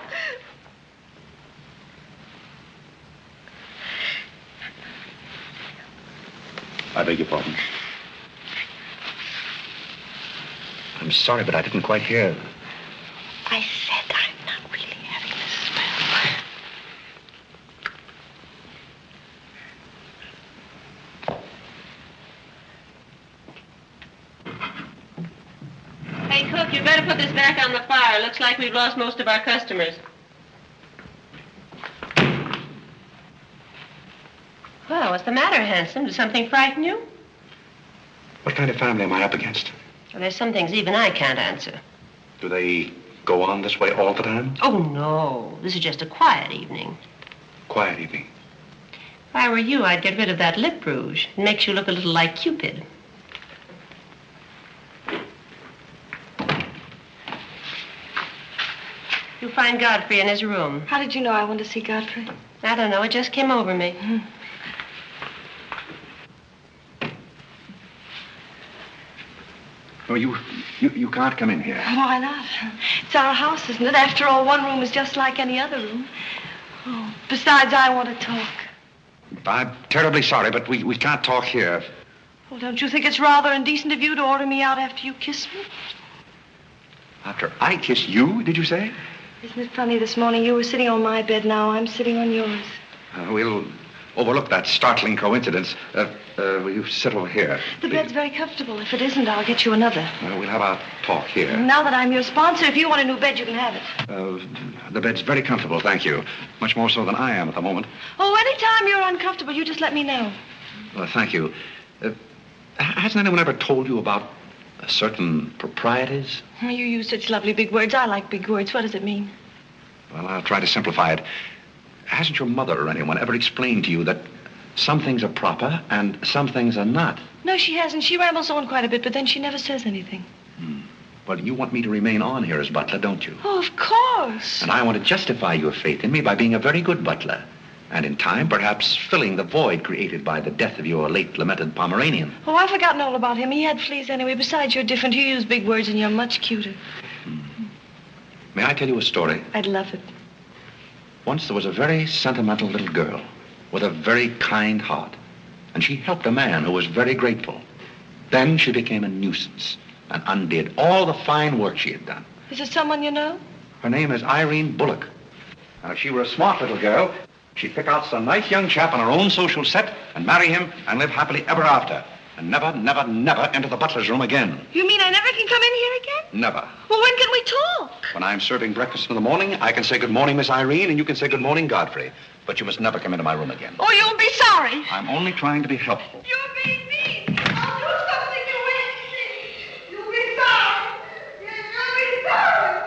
I beg your pardon. I'm sorry, but I didn't quite hear. I said I'm not really having the spell. Hey, cook, you better put this back on the fire. Looks like we've lost most of our customers. Well, what's the matter, handsome? Did something frighten you? What kind of family am I up against? Well, there's some things even I can't answer. Do they go on this way all the time? Oh, no. This is just a quiet evening. Quiet evening. If I were you, I'd get rid of that lip rouge. It makes you look a little like Cupid. You'll find Godfrey in his room. How did you know I wanted to see Godfrey? I don't know. It just came over me. Oh, you can't come in here. Why not? It's our house, isn't it? After all, one room is just like any other room. Oh, besides, I want to talk. I'm terribly sorry, but we can't talk here. Well, don't you think it's rather indecent of you to order me out after you kiss me? After I kiss you, did you say? Isn't it funny, this morning you were sitting on my bed, now I'm sitting on yours. We'll overlook that startling coincidence. Will you sit over here? The bed's very comfortable. If it isn't, I'll get you another. We'll have our talk here. Now that I'm your sponsor, if you want a new bed, you can have it. The bed's very comfortable, thank you. Much more so than I am at the moment. Oh, anytime you're uncomfortable, you just let me know. Thank you. Hasn't anyone ever told you about certain proprieties? You use such lovely big words. I like big words. What does it mean? Well, I'll try to simplify it. Hasn't your mother or anyone ever explained to you that some things are proper and some things are not? No, she hasn't. She rambles on quite a bit, but then she never says anything. Well, you want me to remain on here as butler, don't you? Oh, of course. And I want to justify your faith in me by being a very good butler. And in time, perhaps filling the void created by the death of your late lamented Pomeranian. Oh, I've forgotten all about him. He had fleas anyway. Besides, you're different. You use big words and you're much cuter. May I tell you a story? I'd love it. Once there was a very sentimental little girl with a very kind heart. And she helped a man who was very grateful. Then she became a nuisance and undid all the fine work she had done. Is it someone you know? Her name is Irene Bullock. And if she were a smart little girl, she'd pick out some nice young chap on her own social set and marry him and live happily ever after. And never, never, never enter the butler's room again. You mean I never can come in here again? Never. Well, when can we talk? When I'm serving breakfast in the morning, I can say good morning, Miss Irene, and you can say good morning, Godfrey. But you must never come into my room again. Oh, you'll be sorry. I'm only trying to be helpful. You're being mean. I'll do something you won't see. You'll be sorry. You'll be sorry.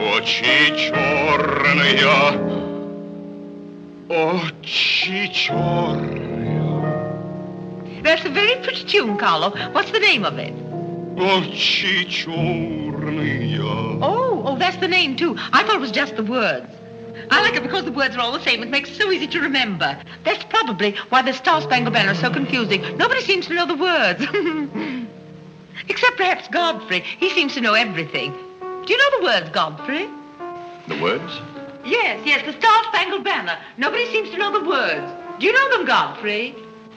Очи черные, очи черные. That's a very pretty tune, Carlo. What's the name of it? Очи черные. Oh, that's the name, too. I thought it was just the words. I like it because the words are all the same. It makes it so easy to remember. That's probably why the Star Spangled Banner is so confusing. Nobody seems to know the words. Except perhaps Godfrey. He seems to know everything. Do you know the words, Godfrey? The words? Yes, the Star Spangled Banner. Nobody seems to know the words. Do you know them, Godfrey?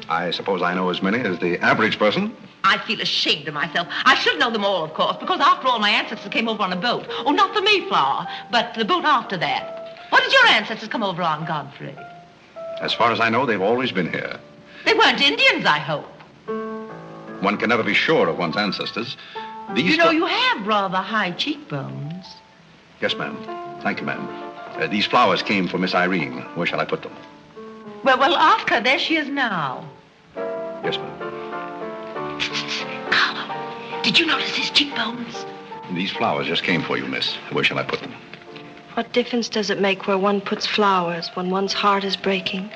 I suppose I know as many as the average person. I feel ashamed of myself. I should know them all, of course, because after all, my ancestors came over on a boat. Oh, not the Mayflower, but the boat after that. What did your ancestors come over on, Godfrey? As far as I know, they've always been here. They weren't Indians, I hope. One can never be sure of one's ancestors. You know, you have rather high cheekbones. Yes, ma'am. Thank you, ma'am. These flowers came for Miss Irene. Where shall I put them? Well, ask her. There she is now. Yes, ma'am. Carlo, did you notice his cheekbones? These flowers just came for you, miss. Where shall I put them? What difference does it make where one puts flowers when one's heart is breaking?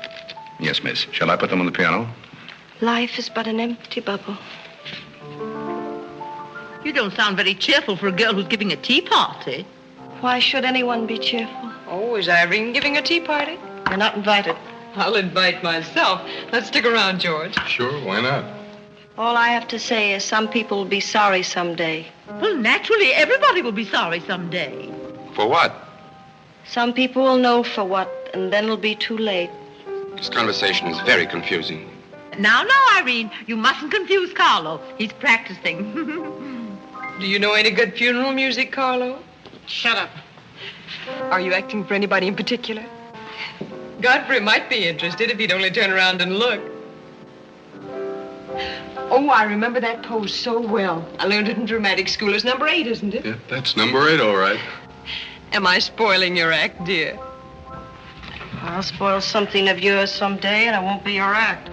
Yes, miss. Shall I put them on the piano? Life is but an empty bubble. You don't sound very cheerful for a girl who's giving a tea party. Why should anyone be cheerful? Oh, is Irene giving a tea party? You're not invited. I'll invite myself. Let's stick around, George. Sure, why not? All I have to say is some people will be sorry someday. Well, naturally, everybody will be sorry someday. For what? Some people will know for what, and then it'll be too late. This conversation is very confusing. Now, Irene, you mustn't confuse Carlo. He's practicing. Do you know any good funeral music, Carlo? Shut up. Are you acting for anybody in particular? Godfrey might be interested if he'd only turn around and look. Oh, I remember that pose so well. I learned it in dramatic school. It's number 8, isn't it? Yeah, that's number 8, all right. Am I spoiling your act, dear? I'll spoil something of yours someday, and it won't be your act.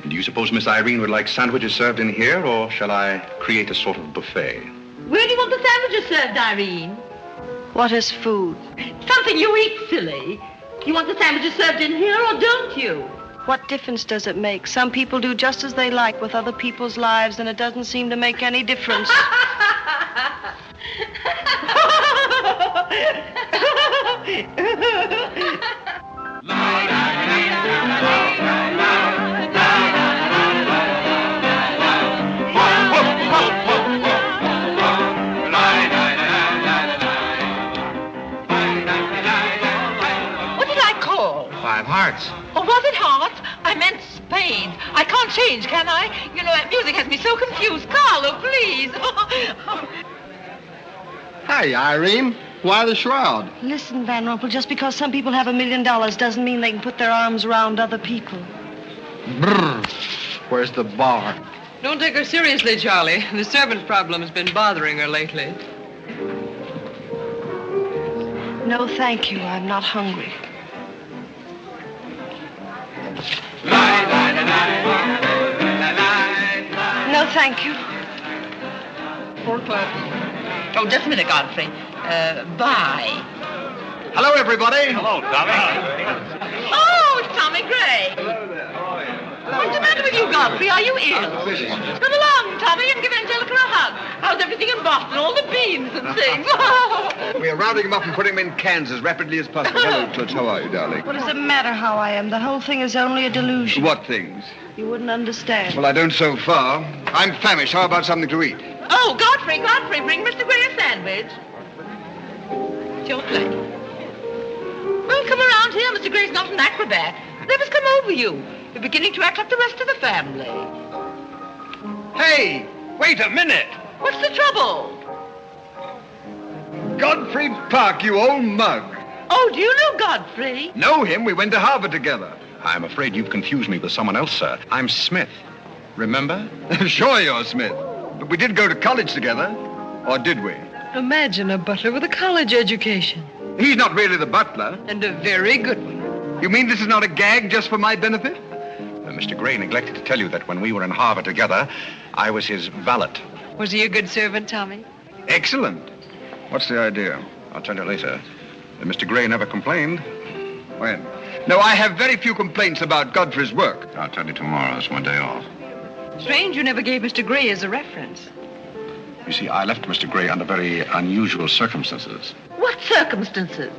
Do you suppose Miss Irene would like sandwiches served in here, or shall I create a sort of buffet? Where do you want the sandwiches served, Irene? What is food? Something you eat, silly. You want the sandwiches served in here, or don't you? What difference does it make? Some people do just as they like with other people's lives, and it doesn't seem to make any difference. What did I call? 5 hearts. Oh, was it hearts? I meant spades. I can't change, can I? You know, that music has me so confused. Carlo, please. Hey, Irene. Why the shroud? Listen, Van Rumpel, just because some people have $1 million doesn't mean they can put their arms around other people. Brr. Where's the bar? Don't take her seriously, Charlie. The servant problem has been bothering her lately. No, thank you. I'm not hungry. No, thank you. 4 o'clock. Oh, just a minute, Godfrey. Bye. Hello, everybody. Hello, Tommy. Oh, it's Tommy Gray. What's the matter with you, Godfrey? Are you ill? Come along, Tommy, and give Angelica a hug. How's everything in Boston? All the beans and things. We are rounding them up and putting them in cans as rapidly as possible. Hello, Toots. How are you, darling? What does it matter how I am? The whole thing is only a delusion. What things? You wouldn't understand. Well, I don't so far. I'm famished. How about something to eat? Oh, Godfrey, bring Mr. Gray a sandwich. It's your plate. Well, come around here. Mr. Gray's not an acrobat. Whatever's come over you? You're beginning to act like the rest of the family. Hey, wait a minute. What's the trouble? Godfrey Park, you old mug. Oh, do you know Godfrey? Know him? We went to Harvard together. I'm afraid you've confused me with someone else, sir. I'm Smith. Remember? Sure you're Smith. But we did go to college together. Or did we? Imagine a butler with a college education. He's not really the butler. And a very good one. You mean this is not a gag just for my benefit? Mr. Gray neglected to tell you that when we were in Harvard together, I was his valet. Was he a good servant, Tommy? Excellent. What's the idea? I'll tell you later. Mr. Gray never complained. When? No, I have very few complaints about Godfrey's work. I'll tell you tomorrow. It's my day off. Strange you never gave Mr. Gray as a reference. You see, I left Mr. Gray under very unusual circumstances. What circumstances?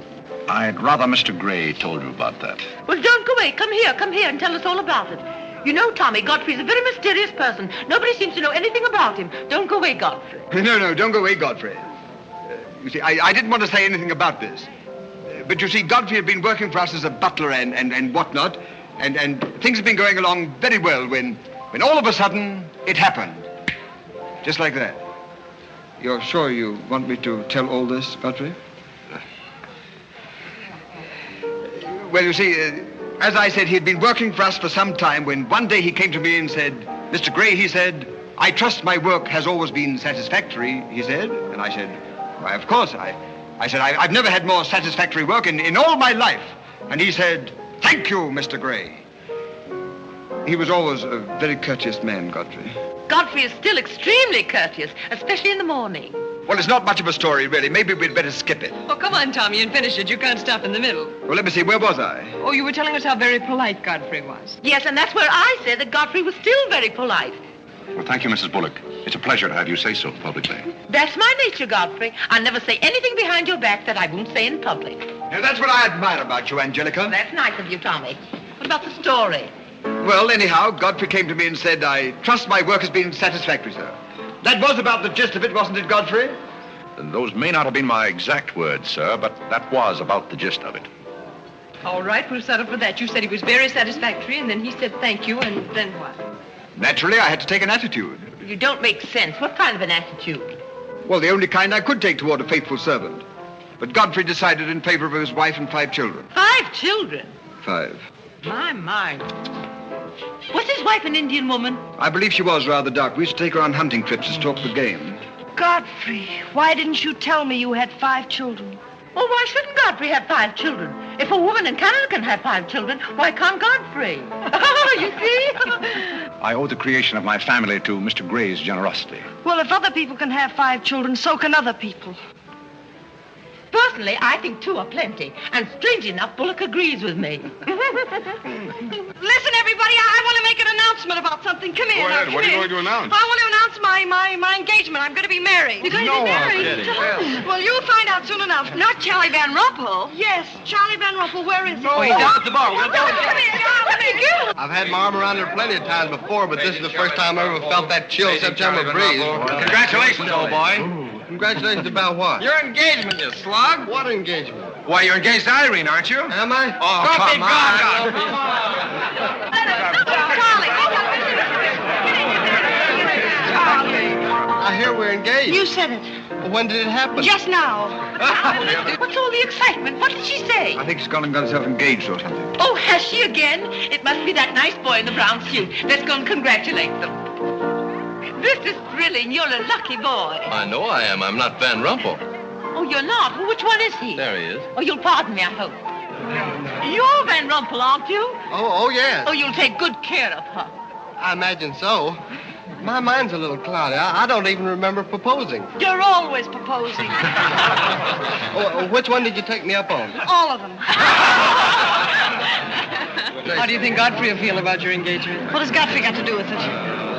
I'd rather Mr. Gray told you about that. Well, don't go away. Come here and tell us all about it. You know, Tommy, Godfrey's a very mysterious person. Nobody seems to know anything about him. Don't go away, Godfrey. No, don't go away, Godfrey. You see, I didn't want to say anything about this. But you see, Godfrey had been working for us as a butler and whatnot, and things had been going along very well when all of a sudden it happened. Just like that. You're sure you want me to tell all this, Godfrey? Well, you see, as I said, he had been working for us for some time when one day he came to me and said, Mr. Gray, he said, I trust my work has always been satisfactory, he said. And I said, why, of course. I said, I've never had more satisfactory work in all my life. And he said, thank you, Mr. Gray. He was always a very courteous man, Godfrey. Godfrey is still extremely courteous, especially in the morning. Well, it's not much of a story, really. Maybe we'd better skip it. Oh, come on, Tommy, and finish it. You can't stop in the middle. Well, let me see. Where was I? Oh, you were telling us how very polite Godfrey was. Yes, and that's where I said that Godfrey was still very polite. Well, thank you, Mrs. Bullock. It's a pleasure to have you say so publicly. That's my nature, Godfrey. I'll never say anything behind your back that I won't say in public. Now, that's what I admire about you, Angelica. That's nice of you, Tommy. What about the story? Well, anyhow, Godfrey came to me and said, I trust my work has been satisfactory, sir. That was about the gist of it, wasn't it, Godfrey? Those may not have been my exact words, sir, but that was about the gist of it. All right, we'll settle for that. You said he was very satisfactory, and then he said thank you, and then what? Naturally, I had to take an attitude. You don't make sense. What kind of an attitude? Well, the only kind I could take toward a faithful servant. But Godfrey decided in favor of his wife and 5 children. 5 children? 5. My. Was his wife an Indian woman? I believe she was rather dark. We used to take her on hunting trips to stalk the game. Godfrey, why didn't you tell me you had 5 children? Well, why shouldn't Godfrey have 5 children? If a woman in Canada can have 5 children, why can't Godfrey? You see? I owe the creation of my family to Mr. Gray's generosity. Well, if other people can have 5 children, so can other people. Personally, I think 2 are plenty. And strange enough, Bullock agrees with me. Listen, everybody, I want to make an announcement about something. Come here. Go ahead. Now, What are you come going to announce? I want to announce my engagement. I'm going to be married. You're going to be married? Well, you'll find out soon enough. Not Charlie Van Rumpel. Yes, Charlie Van Rumpel. Where is he? Oh, he's down at the bar. We'll go. Come here. I've had my arm around her plenty of times before, but this is the first time I ever felt that chill September breeze. Congratulations, old boy. Congratulations about what? Your engagement, you slug. What engagement? Why, you're engaged to Irene, aren't you? Am I? Oh, come on. I hear we're engaged. You said it. Well, when did it happen? Just now. What's all the excitement? What did she say? I think she's gone and got herself engaged or something. Oh, has she again? It must be that nice boy in the brown suit. Let's go and congratulate them. This is thrilling. You're a lucky boy. I know I am. I'm not Van Rumpel. Oh, you're not? Well, which one is he? There he is. Oh, you'll pardon me, I hope. You're Van Rumpel, aren't you? Oh, yes. Oh, you'll take good care of her. I imagine so. My mind's a little cloudy. I don't even remember proposing. You're always proposing. Which one did you take me up on? All of them. How do you think Godfrey will feel about your engagement? What has Godfrey got to do with it?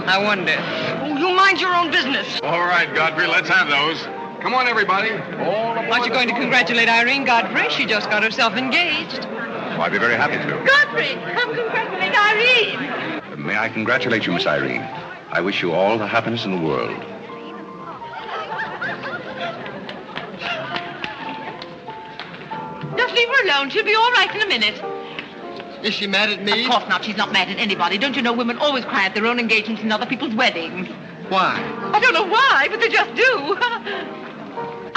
I wonder. Oh, you mind your own business. All right, Godfrey, let's have those. Come on, everybody. Aren't you going to congratulate Irene, Godfrey? She just got herself engaged. Oh, I'd be very happy to. Godfrey, come congratulate Irene. May I congratulate you, Miss Irene? I wish you all the happiness in the world. Just leave her alone. She'll be all right in a minute. Is she mad at me? Of course not. She's not mad at anybody. Don't you know women always cry at their own engagements and other people's weddings? Why? I don't know why, but they just do.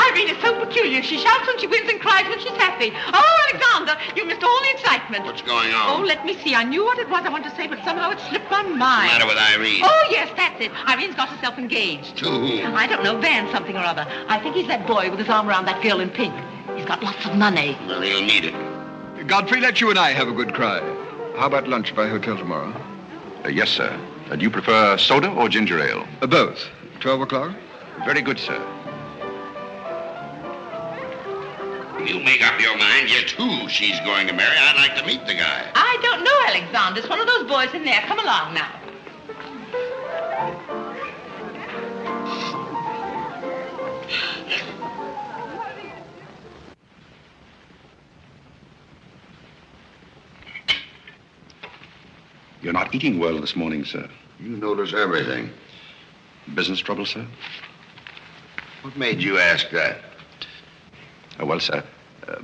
Irene is so peculiar. She shouts when she wins and cries when she's happy. Oh, Alexander, you missed all the excitement. What's going on? Oh, let me see. I knew what it was I wanted to say, but somehow it slipped my mind. What's the matter with Irene? Oh, yes, that's it. Irene's got herself engaged. To whom? I don't know, Van something or other. I think he's that boy with his arm around that girl in pink. He's got lots of money. Well, he'll need it. Godfrey, let you and I have a good cry. How about lunch by hotel tomorrow? Yes, sir. Do you prefer soda or ginger ale? Both. 12 o'clock? Very good, sir. You make up your mind yet who she's going to marry. I'd like to meet the guy. I don't know, Alexander. It's one of those boys in there. Come along now. You're not eating well this morning, sir. You notice everything. Business trouble, sir? What made you ask that? Well, sir,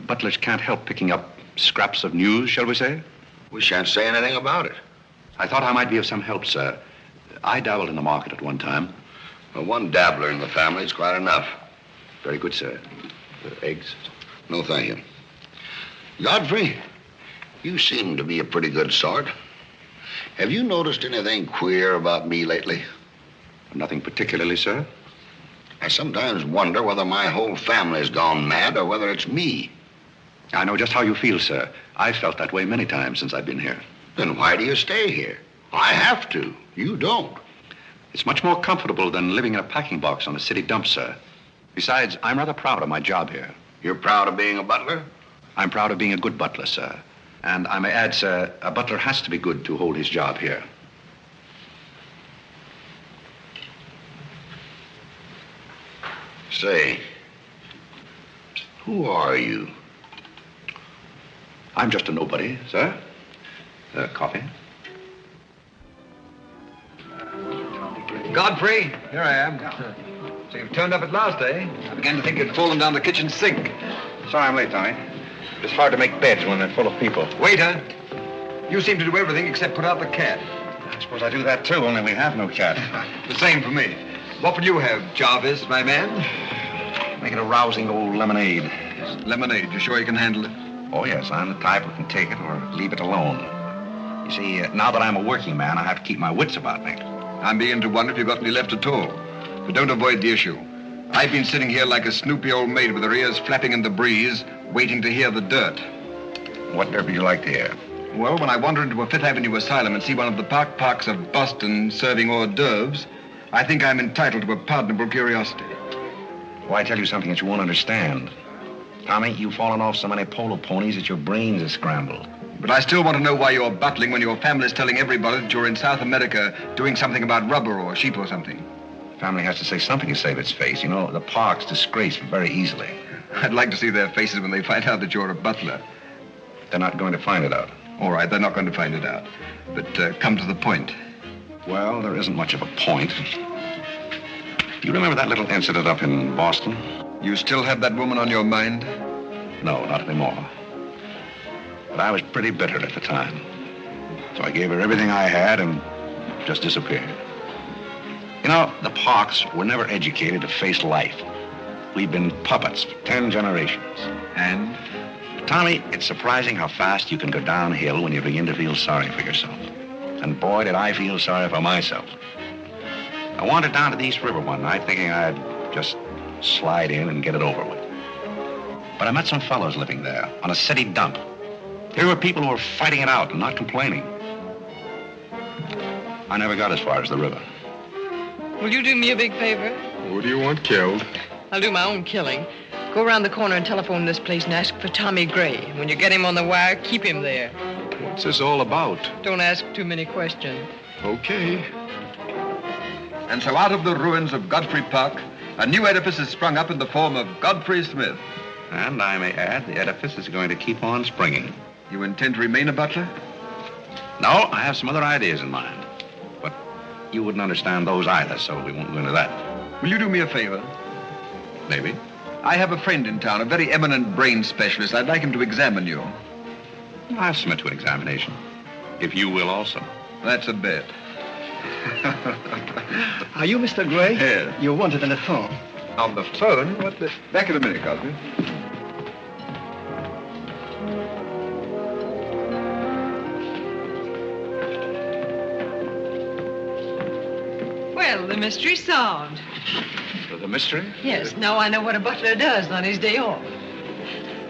butlers can't help picking up scraps of news, shall we say? We shan't say anything about it. I thought I might be of some help, sir. I dabbled in the market at one time. Well, one dabbler in the family is quite enough. Very good, sir. Eggs? No, thank you. Godfrey, you seem to be a pretty good sort. Have you noticed anything queer about me lately? Nothing particularly, sir. I sometimes wonder whether my whole family's gone mad or whether it's me. I know just how you feel, sir. I've felt that way many times since I've been here. Then why do you stay here? I have to. You don't. It's much more comfortable than living in a packing box on a city dump, sir. Besides, I'm rather proud of my job here. You're proud of being a butler? I'm proud of being a good butler, sir. And I may add, sir, a butler has to be good to hold his job here. Say, who are you? I'm just a nobody, sir. Coffee? Godfrey, here I am. So you've turned up at last, eh? I began to think you'd fallen down the kitchen sink. Sorry I'm late, Tommy. It's hard to make beds when they're full of people. Waiter, you seem to do everything except put out the cat. I suppose I do that, too, only we have no cat. The same for me. What will you have, Jarvis, my man? Make it a rousing old lemonade. Lemonade, you sure you can handle it? Oh, yes, I'm the type who can take it or leave it alone. You see, now that I'm a working man, I have to keep my wits about me. I'm beginning to wonder if you've got any left at all. But don't avoid the issue. I've been sitting here like a snoopy old maid with her ears flapping in the breeze, waiting to hear the dirt. What dirt would you like to hear? Well, when I wander into a Fifth Avenue asylum and see one of the parks of Boston serving hors d'oeuvres, I think I'm entitled to a pardonable curiosity. Well, I tell you something that you won't understand. Tommy, you've fallen off so many polo ponies that your brains are scrambled. But I still want to know why you're buttling when your family's telling everybody that you're in South America doing something about rubber or sheep or something. Family has to say something to save its face. You know, the park's disgraced very easily. I'd like to see their faces when they find out that you're a butler. They're not going to find it out. All right, they're not going to find it out. But come to the point. Well, there isn't much of a point. You remember that little incident up in Boston? You still have that woman on your mind? No, not anymore. But I was pretty bitter at the time. So I gave her everything I had and just disappeared. You know, the Parks were never educated to face life. We've been puppets for 10 generations. And? Tommy, it's surprising how fast you can go downhill when you begin to feel sorry for yourself. And boy, did I feel sorry for myself. I wandered down to the East River one night thinking I'd just slide in and get it over with. But I met some fellows living there on a city dump. Here were people who were fighting it out and not complaining. I never got as far as the river. Will you do me a big favor? Who do you want killed? I'll do my own killing. Go around the corner and telephone this place and ask for Tommy Gray. When you get him on the wire, keep him there. What's this all about? Don't ask too many questions. Okay. And so out of the ruins of Godfrey Park, a new edifice has sprung up in the form of Godfrey Smith. And I may add, the edifice is going to keep on springing. You intend to remain a butler? No, I have some other ideas in mind. But you wouldn't understand those either, so we won't go into that. Will you do me a favor? Maybe. I have a friend in town, a very eminent brain specialist. I'd like him to examine you. I'll submit to an examination. If you will also. That's a bet. Are you Mr. Gray? Yes. You're wanted on the phone. On the phone? What the... Back in a minute, Cosby. Well, the mystery's solved. The mystery? Yes, now I know what a butler does on his day off.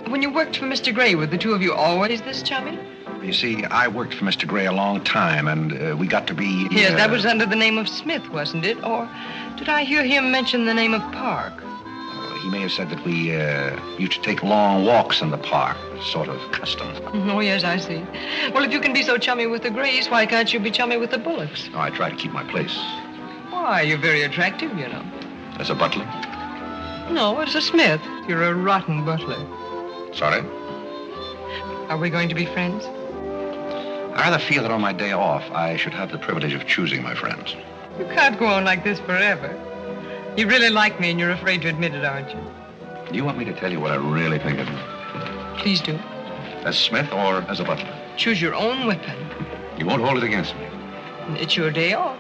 When you worked for Mr. Gray, were the two of you always this chummy? You see, I worked for Mr. Gray a long time, and we got to be... Yes, that was under the name of Smith, wasn't it? Or did I hear him mention the name of Park? He may have said that we used to take long walks in the park, sort of custom. Oh, yes, I see. Well, if you can be so chummy with the Grays, why can't you be chummy with the Bullocks? Oh, I try to keep my place. Why, you're very attractive, you know. As a butler? No, as a Smith. You're a rotten butler. Sorry? Are we going to be friends? I rather feel that on my day off, I should have the privilege of choosing my friends. You can't go on like this forever. You really like me and you're afraid to admit it, aren't you? Do you want me to tell you what I really think of you? Please do. As Smith or as a butler? Choose your own weapon. You won't hold it against me. It's your day off.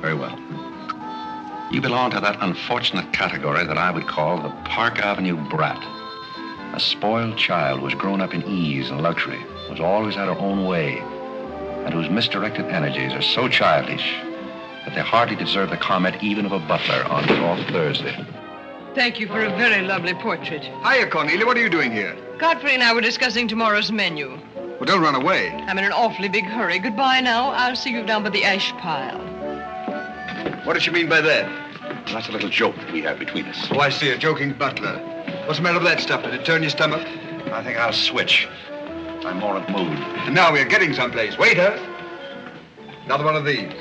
Very well. You belong to that unfortunate category that I would call the Park Avenue brat. A spoiled child who has grown up in ease and luxury, who's always had her own way, and whose misdirected energies are so childish that they hardly deserve the comment even of a butler on his off Thursday. Thank you for a very lovely portrait. Hiya, Cornelia. What are you doing here? Godfrey and I were discussing tomorrow's menu. Well, don't run away. I'm in an awfully big hurry. Goodbye now. I'll see you down by the ash pile. What does she mean by that? That's a little joke that we have between us. Oh, I see. A joking butler. What's the matter with that stuff? Did it turn your stomach? I think I'll switch. I'm more in the mood. And now we're getting someplace. Waiter! Another one of these.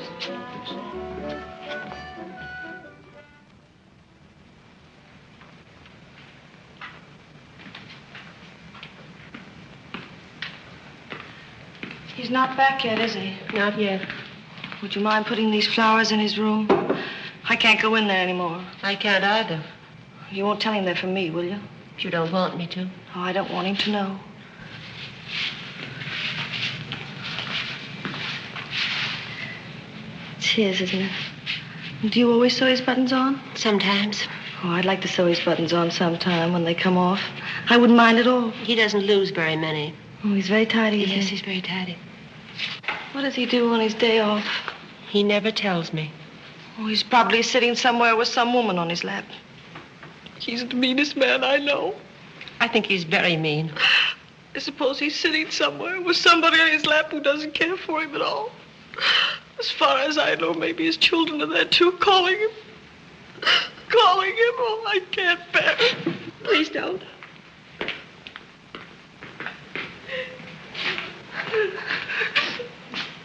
He's not back yet, is he? Not yet. Would you mind putting these flowers in his room? I can't go in there anymore. I can't either. You won't tell him they're from me, will you? If you don't want me to. Oh, I don't want him to know. It's his, isn't it? Do you always sew his buttons on? Sometimes. Oh, I'd like to sew his buttons on sometime when they come off. I wouldn't mind at all. He doesn't lose very many. Oh, he's very tidy. Yes, he's very tidy. What does he do on his day off? He never tells me. Oh, he's probably sitting somewhere with some woman on his lap. He's the meanest man I know. I think he's very mean. I suppose he's sitting somewhere with somebody on his lap who doesn't care for him at all. As far as I know, maybe his children are there too, calling him. Calling him. Oh, I can't bear it. Please don't.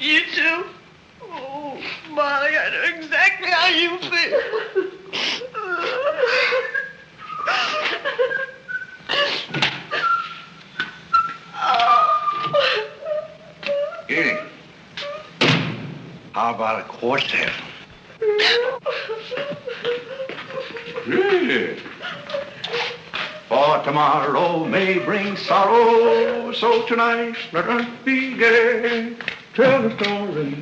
You too? Oh, Molly, I know exactly how you feel. Here. How about a quartet? Yeah. For tomorrow may bring sorrow, so tonight let us be gay. Tell the story.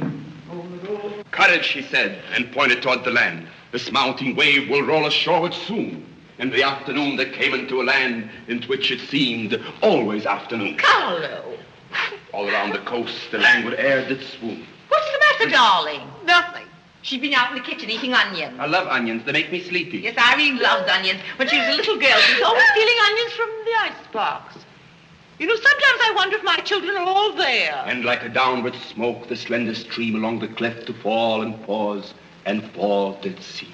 Courage, she said, and pointed toward the land. This mounting wave will roll us shoreward soon. In the afternoon they came into a land into which it seemed always afternoon. Carole. All around the coast the languid air did swoon. What's the matter, darling? Nothing. She's been out in the kitchen eating onions. I love onions. They make me sleepy. Yes, Irene loved onions. When she was a little girl, she was always stealing onions from the icebox. You know, sometimes I wonder if my children are all there. And like a downward smoke, the slender stream along the cleft to fall and pause, and fall did seem.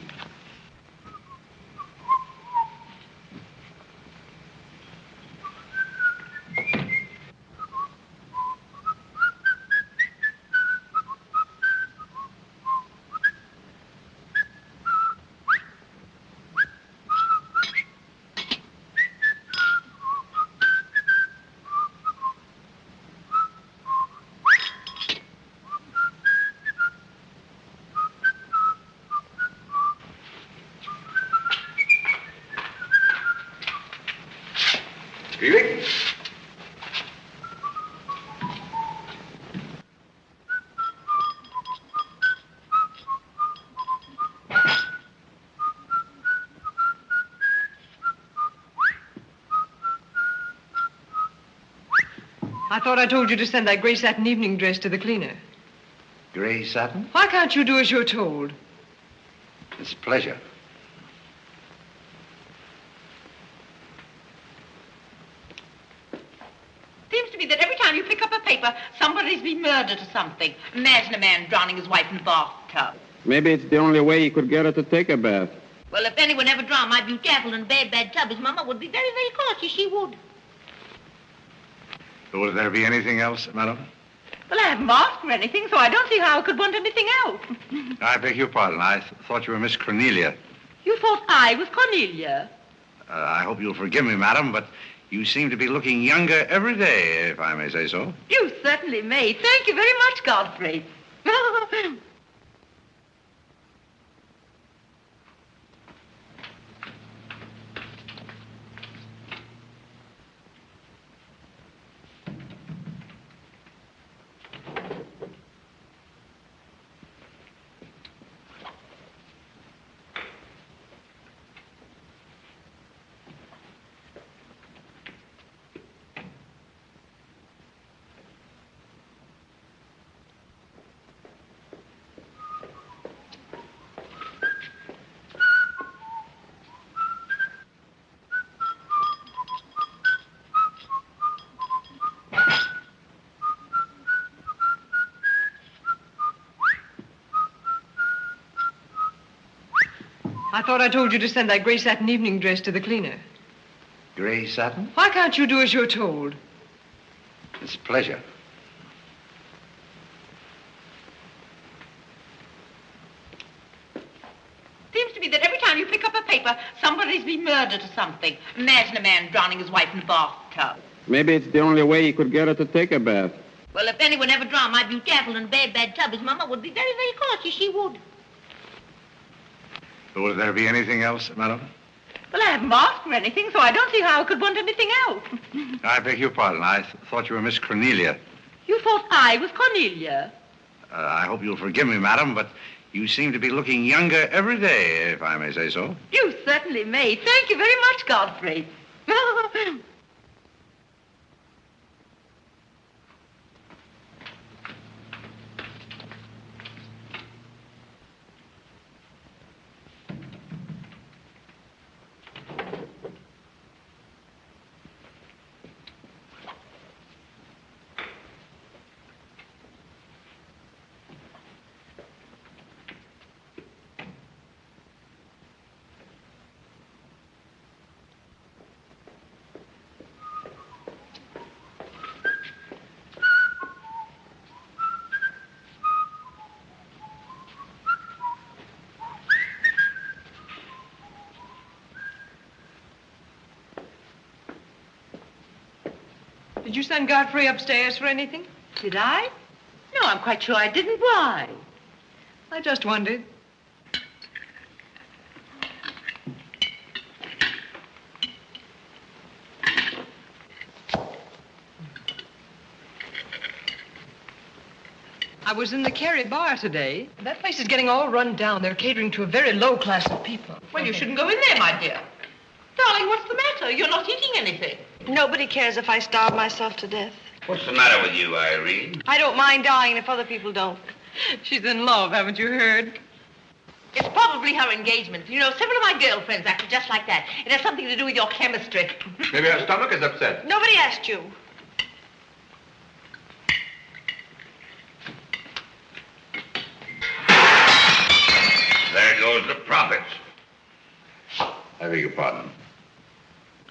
Gregory? I thought I told you to send that gray satin evening dress to the cleaner. Gray satin? Why can't you do as you're told? It's a pleasure. Seems to me that every time you pick up a paper, somebody's been murdered or something. Imagine a man drowning his wife in the bathtub. Maybe it's the only way he could get her to take a bath. Well, if anyone ever drowned my beauty apple in a bad tub, his mama would be very, very cautious. She would. Would there be anything else, madam? Well, I haven't asked for anything, so I don't see how I could want anything else. I beg your pardon. I thought you were Miss Cornelia. You thought I was Cornelia? I hope you'll forgive me, madam, but you seem to be looking younger every day, if I may say so. You certainly may. Thank you very much, Godfrey. I thought I told you to send that gray satin evening dress to the cleaner. Gray satin? Why can't you do as you're told? It's a pleasure. Seems to me that every time you pick up a paper, somebody's been murdered or something. Imagine a man drowning his wife in the bathtub. Maybe it's the only way he could get her to take a bath. Well, if anyone ever drowned my beauty apple in a bad tub, his mama would be very, very cautious. She would. Would there be anything else, madam? Well, I haven't asked for anything, so I don't see how I could want anything else. I beg your pardon. I thought you were Miss Cornelia. You thought I was Cornelia? I hope you'll forgive me, madam, but you seem to be looking younger every day, if I may say so. You certainly may. Thank you very much, Godfrey. you send Godfrey upstairs for anything? Did I? No, I'm quite sure I didn't. Why? I just wondered. I was in the Cary bar today. That place is getting all run down. They're catering to a very low class of people. Well, you shouldn't go in there, my dear. Darling, what's the matter? You're not eating anything. Nobody cares if I starve myself to death. What's the matter with you, Irene? I don't mind dying if other people don't. She's in love, haven't you heard? It's probably her engagement. You know, several of my girlfriends acted just like that. It has something to do with your chemistry. Maybe her stomach is upset. Nobody asked you. There goes the profits. I beg your pardon.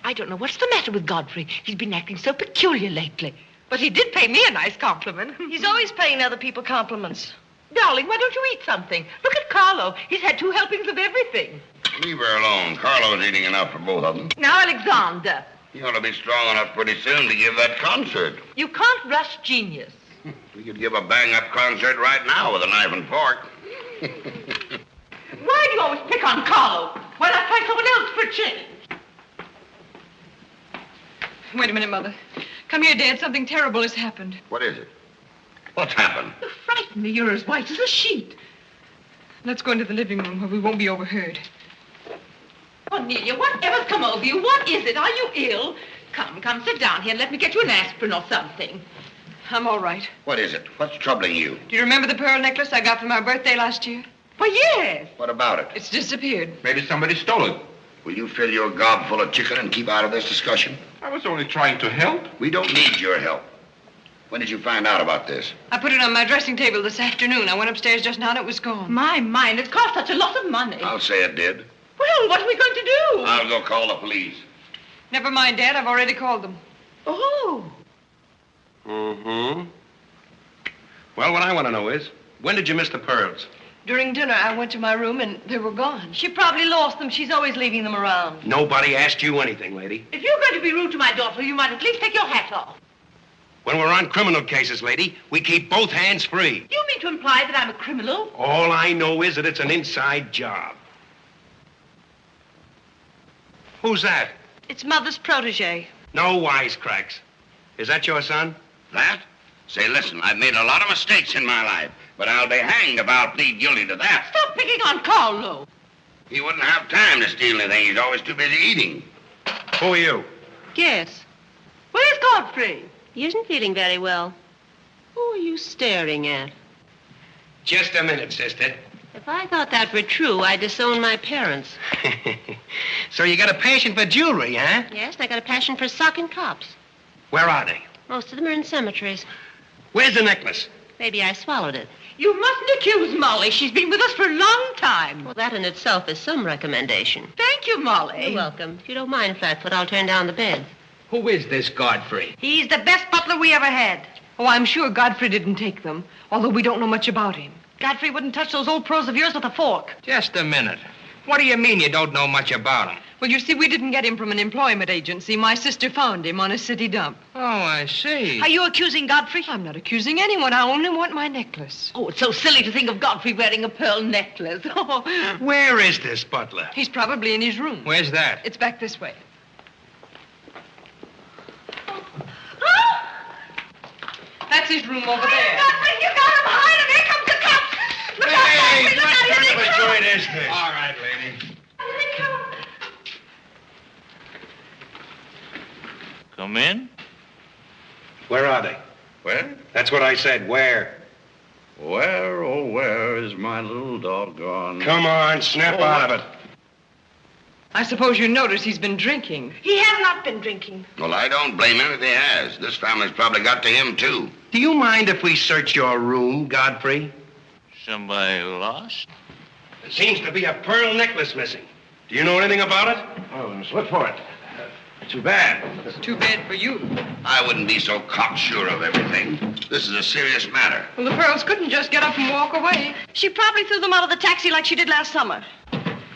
I don't know what's the matter with Godfrey. He's been acting so peculiar lately. But he did pay me a nice compliment. He's always paying other people compliments. Darling, why don't you eat something? Look at Carlo. He's had 2 helpings of everything. Leave her alone. Carlo's eating enough for both of them. Now, Alexander, You ought to be strong enough pretty soon to give that concert. you can't rush genius. We could give a bang-up concert right now with a knife and fork. Why do you always pick on Carlo? Why not try someone else for a change? Wait a minute, Mother. Come here, Dad. Something terrible has happened. What is it? What's happened? You frighten me. You're as white as a sheet. Let's go into the living room where we won't be overheard. Cornelia, whatever's come over you? What is it? Are you ill? Come, sit down here and let me get you an aspirin or something. I'm all right. What is it? What's troubling you? Do you remember the pearl necklace I got for my birthday last year? Why, yes. What about it? It's disappeared. Maybe somebody stole it. Will you fill your gob full of chicken and keep out of this discussion? I was only trying to help. We don't need your help. When did you find out about this? I put it on my dressing table this afternoon. I went upstairs just now and it was gone. My mind, it cost such a lot of money. I'll say it did. Well, what are we going to do? I'll go call the police. Never mind, Dad. I've already called them. Oh. Mm-hmm. Well, what I want to know is, when did you miss the pearls? During dinner, I went to my room and they were gone. She probably lost them. She's always leaving them around. Nobody asked you anything, lady. If you're going to be rude to my daughter, you might at least take your hat off. When we're on criminal cases, lady, we keep both hands free. You mean to imply that I'm a criminal? All I know is that it's an inside job. Who's that? It's Mother's protege. No wisecracks. Is that your son? That? Say, listen, I've made a lot of mistakes in my life, but I'll be hanged if I'll plead guilty to that. Stop picking on Carlo. He wouldn't have time to steal anything. He's always too busy eating. Who are you? Yes. Where's Godfrey? He isn't feeling very well. Who are you staring at? Just a minute, sister. If I thought that were true, I'd disown my parents. So you got a passion for jewelry, huh? Yes, and I got a passion for socking cops. Where are they? Most of them are in cemeteries. Where's the necklace? Maybe I swallowed it. You mustn't accuse Molly. She's been with us for a long time. Well, that in itself is some recommendation. Thank you, Molly. You're welcome. If you don't mind, Flatfoot, I'll turn down the bed. Who is this Godfrey? He's the best butler we ever had. Oh, I'm sure Godfrey didn't take them, although we don't know much about him. Godfrey wouldn't touch those old pearls of yours with a fork. Just a minute. What do you mean you don't know much about him? Well, you see, we didn't get him from an employment agency. My sister found him on a city dump. Oh, I see. Are you accusing Godfrey? I'm not accusing anyone. I only want my necklace. Oh, it's so silly to think of Godfrey wearing a pearl necklace. Oh. Where is this butler? He's probably in his room. Where's that? It's back this way. That's his room over there. Godfrey, you got him hide him. Here comes the cops. Look out, Godfrey, look out. Here they come. joint is this? All right, lady. Here they come. Come in. Where are they? Where? That's what I said. Where? Where, oh, where is my little doggone? Come on, snap out of it. I suppose you notice he's been drinking. He has not been drinking. Well, I don't blame him if he has. This family's probably got to him, too. Do you mind if we search your room, Godfrey? Somebody lost? There seems to be a pearl necklace missing. Do you know anything about it? Oh, let's look for it. Too bad. Too bad for you. I wouldn't be so cocksure of everything. This is a serious matter. Well, the pearls couldn't just get up and walk away. She probably threw them out of the taxi like she did last summer.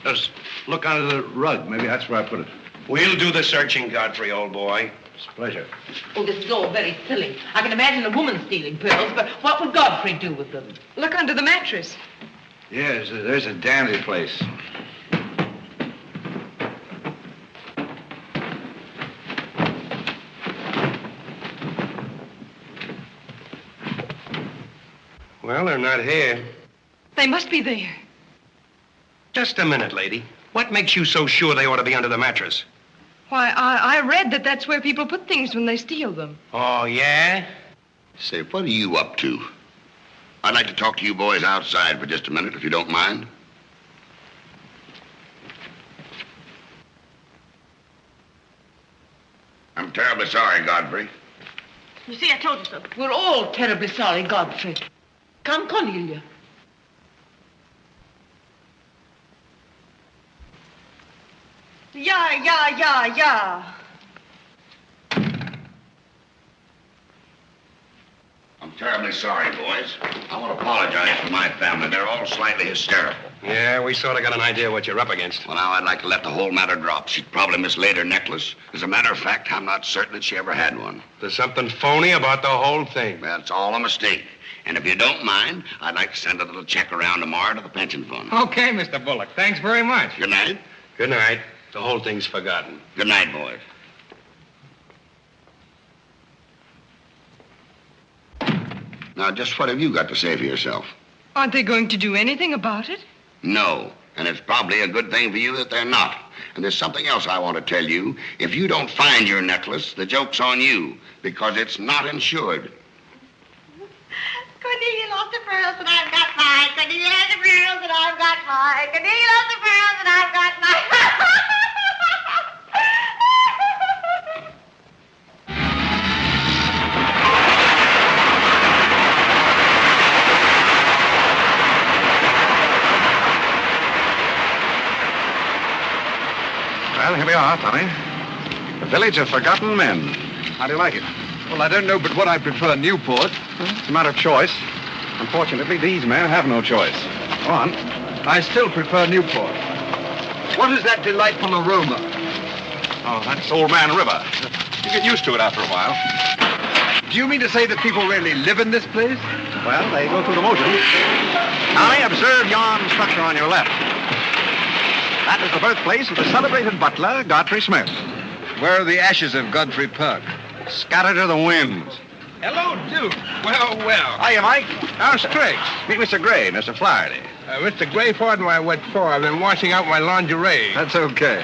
Just look under the rug. Maybe that's where I put it. We'll do the searching, Godfrey, old boy. It's a pleasure. Oh, this is all very silly. I can imagine a woman stealing pearls, but what would Godfrey do with them? Look under the mattress. Yes, there's a dandy place. Well, they're not here. They must be there. Just a minute, lady. What makes you so sure they ought to be under the mattress? Why, I read that that's where people put things when they steal them. Oh, yeah? Say, what are you up to? I'd like to talk to you boys outside for just a minute, if you don't mind. I'm terribly sorry, Godfrey. You see, I told you so. We're all terribly sorry, Godfrey. Come, Cornelia. Yeah. I'm terribly sorry, boys. I want to apologize for my family. They're all slightly hysterical. Yeah, we sort of got an idea what you're up against. Well, now, I'd like to let the whole matter drop. She'd probably mislaid her necklace. As a matter of fact, I'm not certain that she ever had one. There's something phony about the whole thing. That's all a mistake. And if you don't mind, I'd like to send a little check around tomorrow to the pension fund. Okay, Mr. Bullock. Thanks very much. Good night. Good night. The whole thing's forgotten. Good night, boys. Now, just what have you got to say for yourself? Aren't they going to do anything about it? No. And it's probably a good thing for you that they're not. And there's something else I want to tell you. If you don't find your necklace, the joke's on you, because it's not insured. Cornelia lost the pearls and I've got mine. Cornelia lost the pearls and I've got mine. Cornelia lost the pearls and I've got mine. Well, here we are, Tommy. The Village of Forgotten Men. How do you like it? Well, I don't know but what I prefer Newport. It's a matter of choice. Unfortunately, these men have no choice. Go on. I still prefer Newport. What is that delightful aroma? Oh, that's Old Man River. You get used to it after a while. Do you mean to say that people really live in this place? Well, they go through the motions. Tommy, observe yon structure on your left. That is the birthplace of the celebrated butler, Godfrey Smith. Where are the ashes of Godfrey Perk? Scattered to the winds. Hello, Duke. Well. Hiya, Mike. How's tricks? Meet Mr. Gray, Mr. Flaherty. Mr. Gray, pardon my what for? I've been washing out my lingerie. That's okay.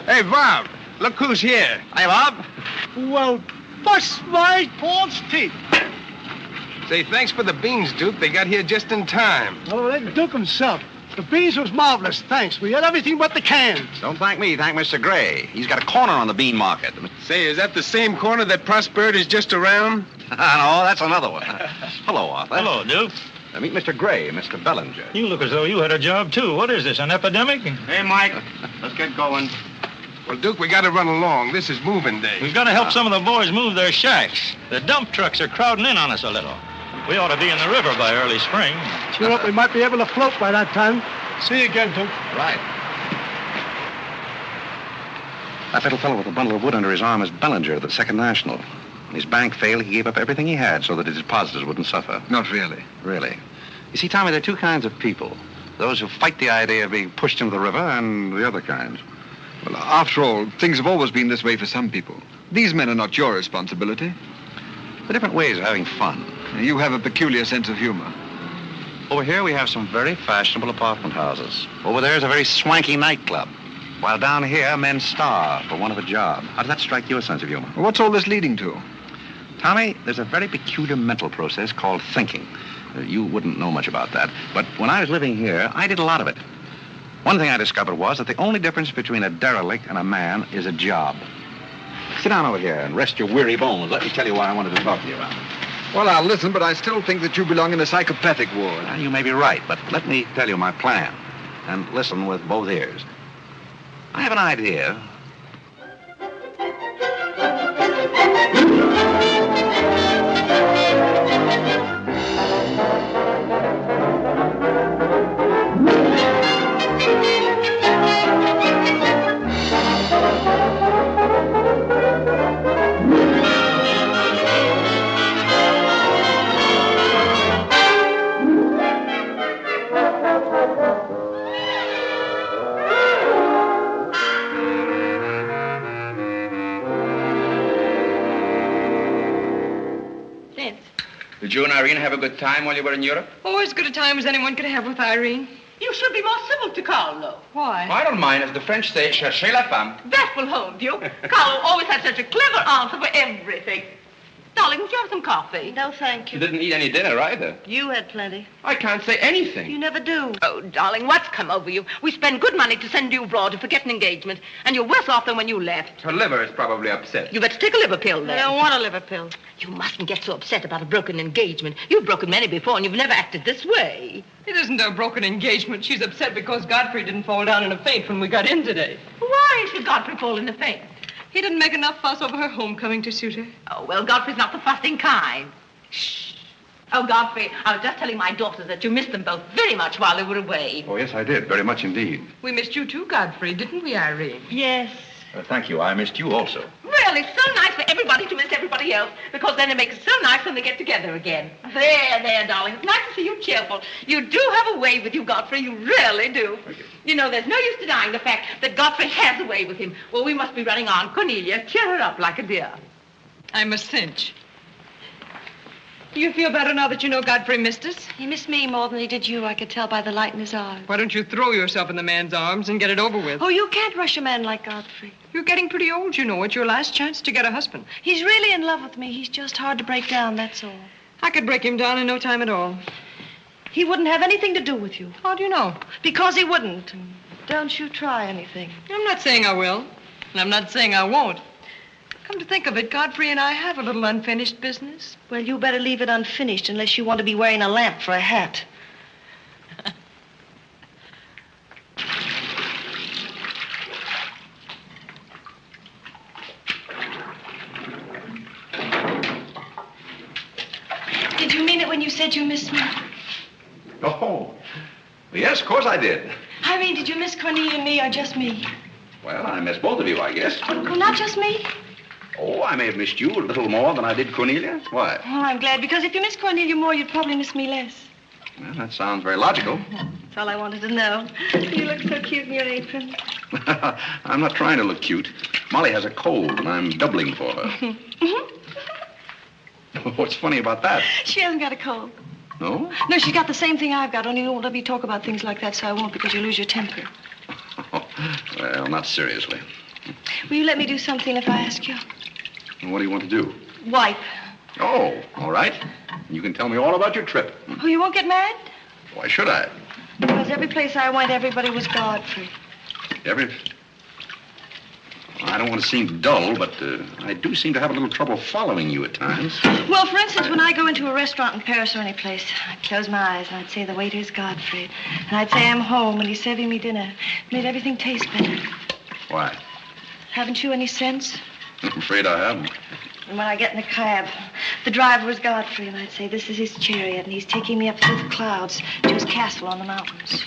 Hey, Bob, look who's here. Hi, Bob. Well, bust my false teeth. Say, thanks for the beans, Duke. They got here just in time. Oh, that Duke himself. The beans was marvelous, thanks. We had everything but the cans. Don't thank me, thank Mr. Gray. He's got a corner on the bean market. Say, is that the same corner that Prosperity is just around? No, that's another one. Hello, Arthur. Hello, Duke. Meet Mr. Gray, Mr. Bellinger. You look as though you had a job, too. What is this, an epidemic? Hey, Mike, let's get going. Well, Duke, we got to run along. This is moving day. We've got to help some of the boys move their shacks. The dump trucks are crowding in on us a little. We ought to be in the river by early spring. Sure up, we might be able to float by that time. See you again, Duke. Right. That little fellow with a bundle of wood under his arm is Bellinger of the Second National. When his bank failed, he gave up everything he had so that his depositors wouldn't suffer. Not really. Really. You see, Tommy, there are two kinds of people. Those who fight the idea of being pushed into the river and the other kinds. Well, after all, things have always been this way for some people. These men are not your responsibility. The different ways of having fun. You have a peculiar sense of humor. Over here, we have some very fashionable apartment houses. Over there is a very swanky nightclub. While down here, men starve for want of a job. How does that strike your sense of humor? Well, what's all this leading to? Tommy, there's a very peculiar mental process called thinking. You wouldn't know much about that. But when I was living here, I did a lot of it. One thing I discovered was that the only difference between a derelict and a man is a job. Sit down over here and rest your weary bones. Let me tell you what I wanted to talk to you about. Well, I'll listen, but I still think that you belong in a psychopathic ward. Well, you may be right, but let me tell you my plan. And listen with both ears. I have an idea. Irene have a good time while you were in Europe? Oh, as good a time as anyone could have with Irene. You should be more civil to Carole, though. Why? I don't mind. As the French say, cherchez la femme. That will hold you. Carole always had such a clever answer for everything. Darling, would you have some coffee? No, thank You you. didn't eat any dinner either. You had plenty. I can't say anything. You never do. Oh, darling, what's come over you? We spend good money to send you abroad to forget an engagement, and you're worse off than when you left. Her liver is probably upset. You better take a liver pill, I then. don't want a liver pill. You mustn't get so upset about a broken engagement. You've broken many before, and you've never acted this way. It isn't a broken engagement. She's upset because Godfrey didn't fall down in a faint when we got in today. Why should Godfrey fall in a faint? He didn't make enough fuss over her homecoming to suit her. Oh, well, Godfrey's not the fussing kind. Shh. Oh, Godfrey, I was just telling my daughters that you missed them both very much while they were away. Oh, yes, I did. Very much indeed. We missed you too, Godfrey, didn't we, Irene? Yes. Thank you. I missed you also. Really, it's so nice for everybody to miss everybody else, because then it makes it so nice when they get together again. There, darling. It's nice to see you cheerful. You do have a way with you, Godfrey. You really do. You know, there's no use denying the fact that Godfrey has a way with him. Well, we must be running on. Cornelia, cheer her up like a dear. I'm a cinch. Do you feel better now that you know Godfrey missed us? He missed me more than he did you. I could tell by the light in his eyes. Why don't you throw yourself in the man's arms and get it over with? Oh, you can't rush a man like Godfrey. You're getting pretty old, you know. It's your last chance to get a husband. He's really in love with me. He's just hard to break down, that's all. I could break him down in no time at all. He wouldn't have anything to do with you. How do you know? Because he wouldn't. Don't you try anything. I'm not saying I will, and I'm not saying I won't. Come to think of it, Godfrey and I have a little unfinished business. Well, you better leave it unfinished unless you want to be wearing a lamp for a hat. Did you mean it when you said you missed me? Oh, yes, of course I did. Irene, did you miss Cornelia and me or just me? Well, I missed both of you, I guess. Well, not just me. Oh, I may have missed you a little more than I did Cornelia. Why? Well, I'm glad, because if you miss Cornelia more, you'd probably miss me less. Well, that sounds very logical. That's all I wanted to know. You look so cute in your apron. I'm not trying to look cute. Molly has a cold, and I'm doubling for her. What's funny about that? She hasn't got a cold. No? No, she's got the same thing I've got, only you won't let me talk about things like that, so I won't, because you lose your temper. Well, not seriously. Will you let me do something if I ask you? What do you want to do? Wipe. Oh, all right. You can tell me all about your trip. Oh, you won't get mad? Why should I? Because every place I went, everybody was Godfrey. I don't want to seem dull, but I do seem to have a little trouble following you at times. Well, for instance, when I go into a restaurant in Paris or any place, I'd close my eyes and I'd say the waiter's Godfrey. And I'd say I'm home and he's serving me dinner. It made everything taste better. Why? Haven't you any sense? I'm afraid I haven't. And when I get in the cab, the driver was Godfrey, and I'd say, this is his chariot, and he's taking me up through the clouds to his castle on the mountains.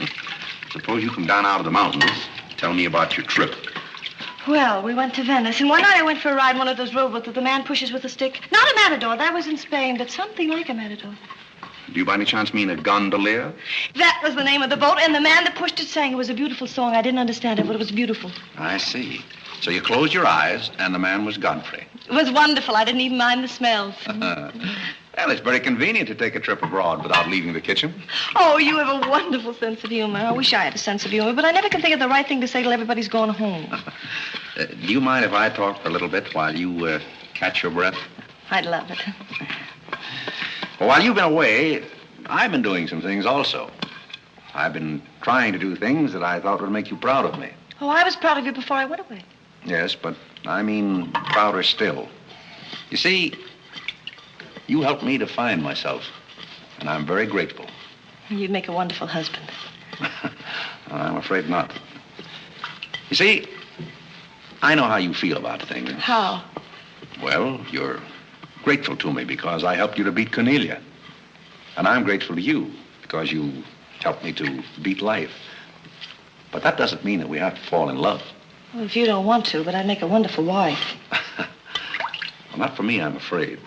Suppose you come down out of the mountains. Tell me about your trip. Well, we went to Venice, and one night I went for a ride in one of those rowboats that the man pushes with a stick. Not a matador, that was in Spain, but something like a matador. Do you by any chance mean a gondolier? That was the name of the boat, and the man that pushed it sang. It was a beautiful song. I didn't understand it, but it was beautiful. I see. So you closed your eyes, and the man was Godfrey. It was wonderful. I didn't even mind the smells. Well, it's very convenient to take a trip abroad without leaving the kitchen. Oh, you have a wonderful sense of humor. I wish I had a sense of humor, but I never can think of the right thing to say till everybody's gone home. Do you mind if I talk a little bit while you catch your breath? I'd love it. Well, while you've been away, I've been doing some things also. I've been trying to do things that I thought would make you proud of me. Oh, I was proud of you before I went away. Yes, but I mean prouder still. You see, you helped me to find myself, and I'm very grateful. You'd make a wonderful husband. I'm afraid not. You see, I know how you feel about things. How? Well, you're grateful to me because I helped you to beat Cornelia. And I'm grateful to you because you helped me to beat life. But that doesn't mean that we have to fall in love. Well, if you don't want to, but I'd make a wonderful wife. Well, not for me, I'm afraid.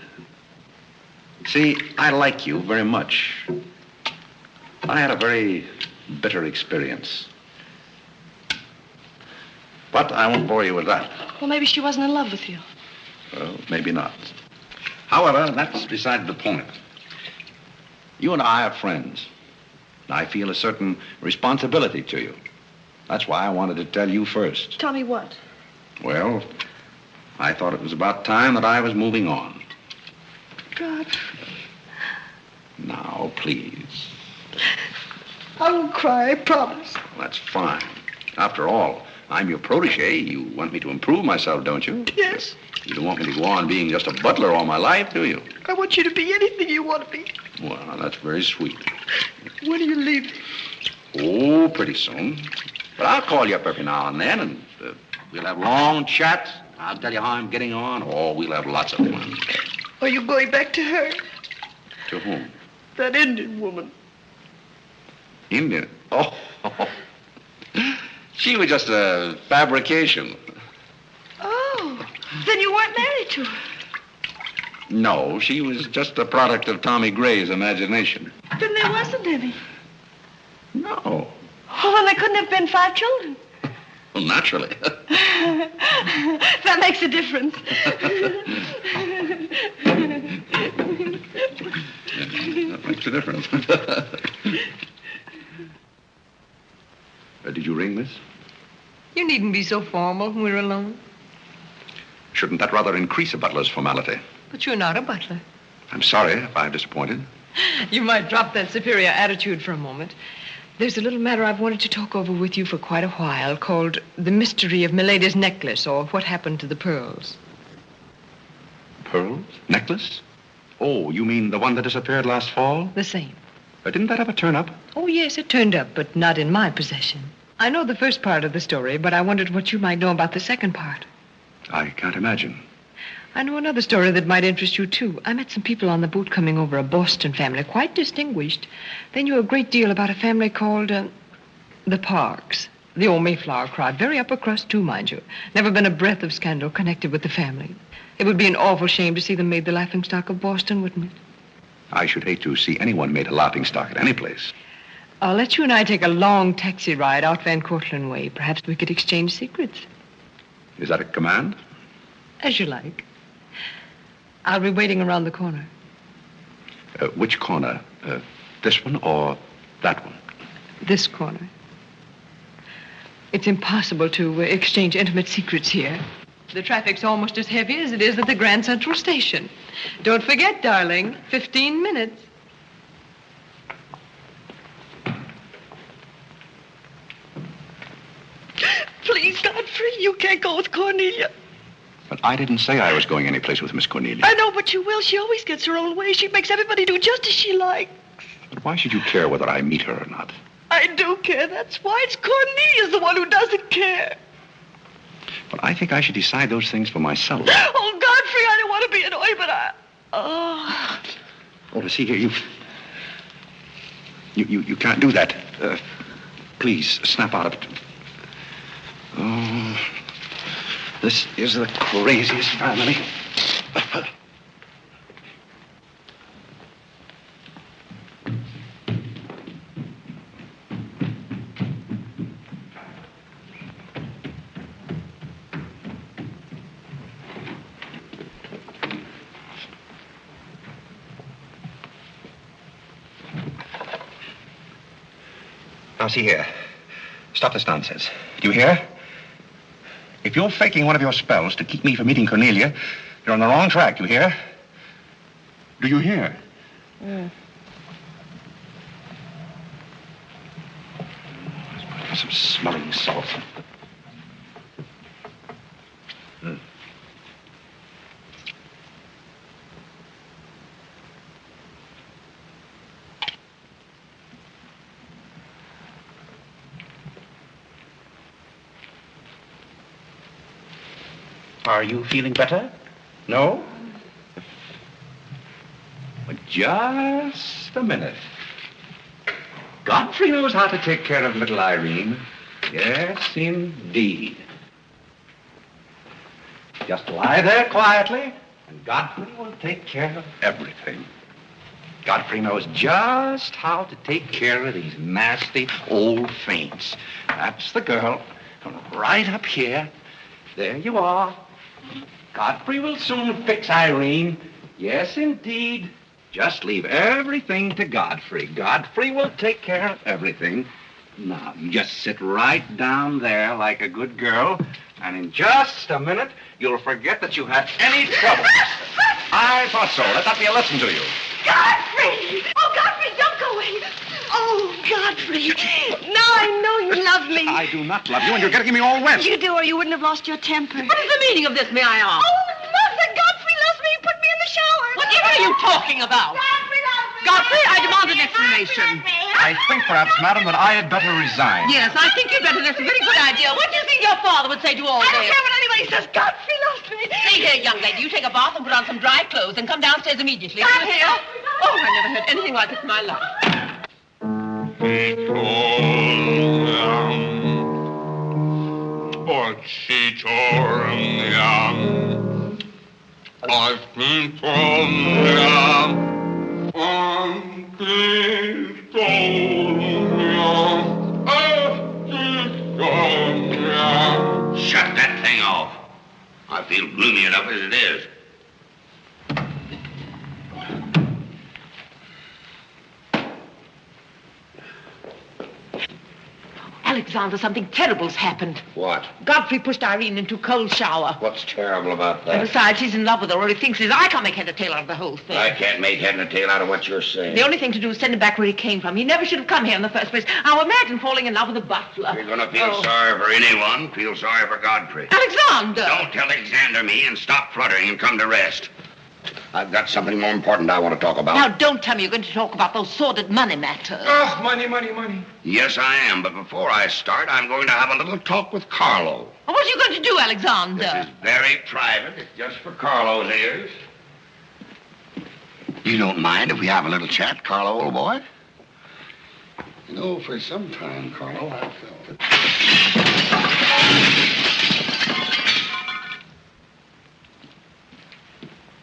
See, I like you very much. I had a very bitter experience. But I won't bore you with that. Well, maybe she wasn't in love with you. Well, maybe not. However, that's beside the point. You and I are friends. I feel a certain responsibility to you. That's why I wanted to tell you first. Tell me what? Well, I thought it was about time that I was moving on. Godfrey. Now, please. I won't cry, I promise. Well, that's fine. After all, I'm your protege. You want me to improve myself, don't you? Yes. You don't want me to go on being just a butler all my life, do you? I want you to be anything you want to be. Well, that's very sweet. When are you leaving? Oh, pretty soon. But I'll call you up every now and then, and we'll have long chats. I'll tell you how I'm getting on. Oh, we'll have lots of fun. Are you going back to her? To whom? That Indian woman. Indian? Oh. She was just a fabrication. Oh, then you weren't married to her. No, she was just a product of Tommy Gray's imagination. Then there wasn't any. No. Oh, then there couldn't have been 5 children. Well, naturally. That makes a difference. That makes a difference. Did you ring, miss? You needn't be so formal when we're alone. Shouldn't that rather increase a butler's formality? But you're not a butler. I'm sorry if I've disappointed. You might drop that superior attitude for a moment. There's a little matter I've wanted to talk over with you for quite a while called The Mystery of Milady's Necklace, or What Happened to the Pearls. Pearls? Necklace? Oh, you mean the one that disappeared last fall? The same. Didn't that ever turn up? Oh, yes, it turned up, but not in my possession. I know the first part of the story, but I wondered what you might know about the second part. I can't imagine. I know another story that might interest you, too. I met some people on the boat coming over, a Boston family, quite distinguished. They knew a great deal about a family called, the Parks. The old Mayflower crowd. Very upper crust, too, mind you. Never been a breath of scandal connected with the family. It would be an awful shame to see them made the laughingstock of Boston, wouldn't it? I should hate to see anyone made a laughingstock at any place. I'll let you and I take a long taxi ride out Van Cortlandt way. Perhaps we could exchange secrets. Is that a command? As you like. I'll be waiting around the corner. Which corner? This one or that one? This corner. It's impossible to exchange intimate secrets here. The traffic's almost as heavy as it is at the Grand Central Station. Don't forget, darling, 15 minutes. Please, Godfrey, you can't go with Cornelia. But I didn't say I was going anyplace with Miss Cornelia. I know, but you will. She always gets her own way. She makes everybody do just as she likes. But why should you care whether I meet her or not? I do care. That's why. It's Cornelia's the one who doesn't care. But I think I should decide those things for myself. Oh, Godfrey, I don't want to be annoyed, but I... Oh, see here, you can't do that. Please, snap out of it. Oh, this is the craziest family. Now, see here. Stop this nonsense. Do you hear? If you're faking one of your spells to keep me from meeting Cornelia, you're on the wrong track, you hear? Do you hear? Yeah. Let's put some smelling salts. Are you feeling better? No? But just a minute. Godfrey knows how to take care of little Irene. Yes, indeed. Just lie there quietly, and Godfrey will take care of everything. Godfrey knows just how to take care of these nasty old faints. That's the girl. Right up here. There you are. Godfrey will soon fix Irene. Yes, indeed. Just leave everything to Godfrey. Godfrey will take care of everything. Now, you just sit right down there like a good girl, and in just a minute, you'll forget that you had any trouble. I thought so. Let that be a lesson to you. Godfrey! Oh, Godfrey, don't go away. Oh, Godfrey. Now I know you love me. I do not love you, and you're getting me all wet. You do, or you wouldn't have lost your temper. What is the meaning of this, may I ask? Oh, Mother, Godfrey loves me. He put me in the shower. Whatever are you talking about? Godfrey loves me. Godfrey, I demand an explanation. I think, perhaps, madam, that I had better resign. Yes, I think you'd better. That's a very good idea. What do you think your father would say to all I this? don't care what anybody says. Godfrey loves me. See here, young lady, you take a bath and put on some dry clothes and come downstairs immediately. Oh, I never heard anything like it in my life. I've been Shut that thing off. I feel gloomy enough as it is. Alexander, something terrible's happened. What? Godfrey pushed Irene into a cold shower. What's terrible about And that? besides, he's in love with her, or he thinks he is. I can't make head or tail out of the whole thing. I can't make head and tail out of what you're saying. The only thing to do is send him back where he came from. He never should have come here in the first place. Now imagine falling in love with a butler. You're gonna feel sorry for anyone. Feel sorry for Godfrey. Alexander! Don't Alexander me and stop fluttering and come to rest. I've got something more important I want to talk about. Now, don't tell me you're going to talk about those sordid money matters. Oh, money, money, money. Yes, I am, but before I start, I'm going to have a little talk with Carole. What are you going to do, Alexander? This is very private. It's just for Carlo's ears. You don't mind if we have a little chat, Carlo, old boy? You know, for some time, Carlo, I've felt it.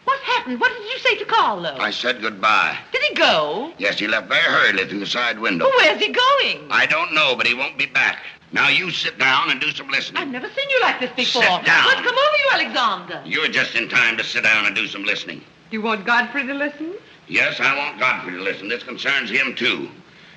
What happened? What did you say to Carlo? I said goodbye. Did he go? Yes, he left very hurriedly through the side window. Well, where's he going? I don't know, but he won't be back. Now, you sit down and do some listening. I've never seen you like this before. Sit down. What's come over you, Alexander? You're just in time to sit down and do some listening. You want Godfrey to listen? Yes, I want Godfrey to listen. This concerns him, too.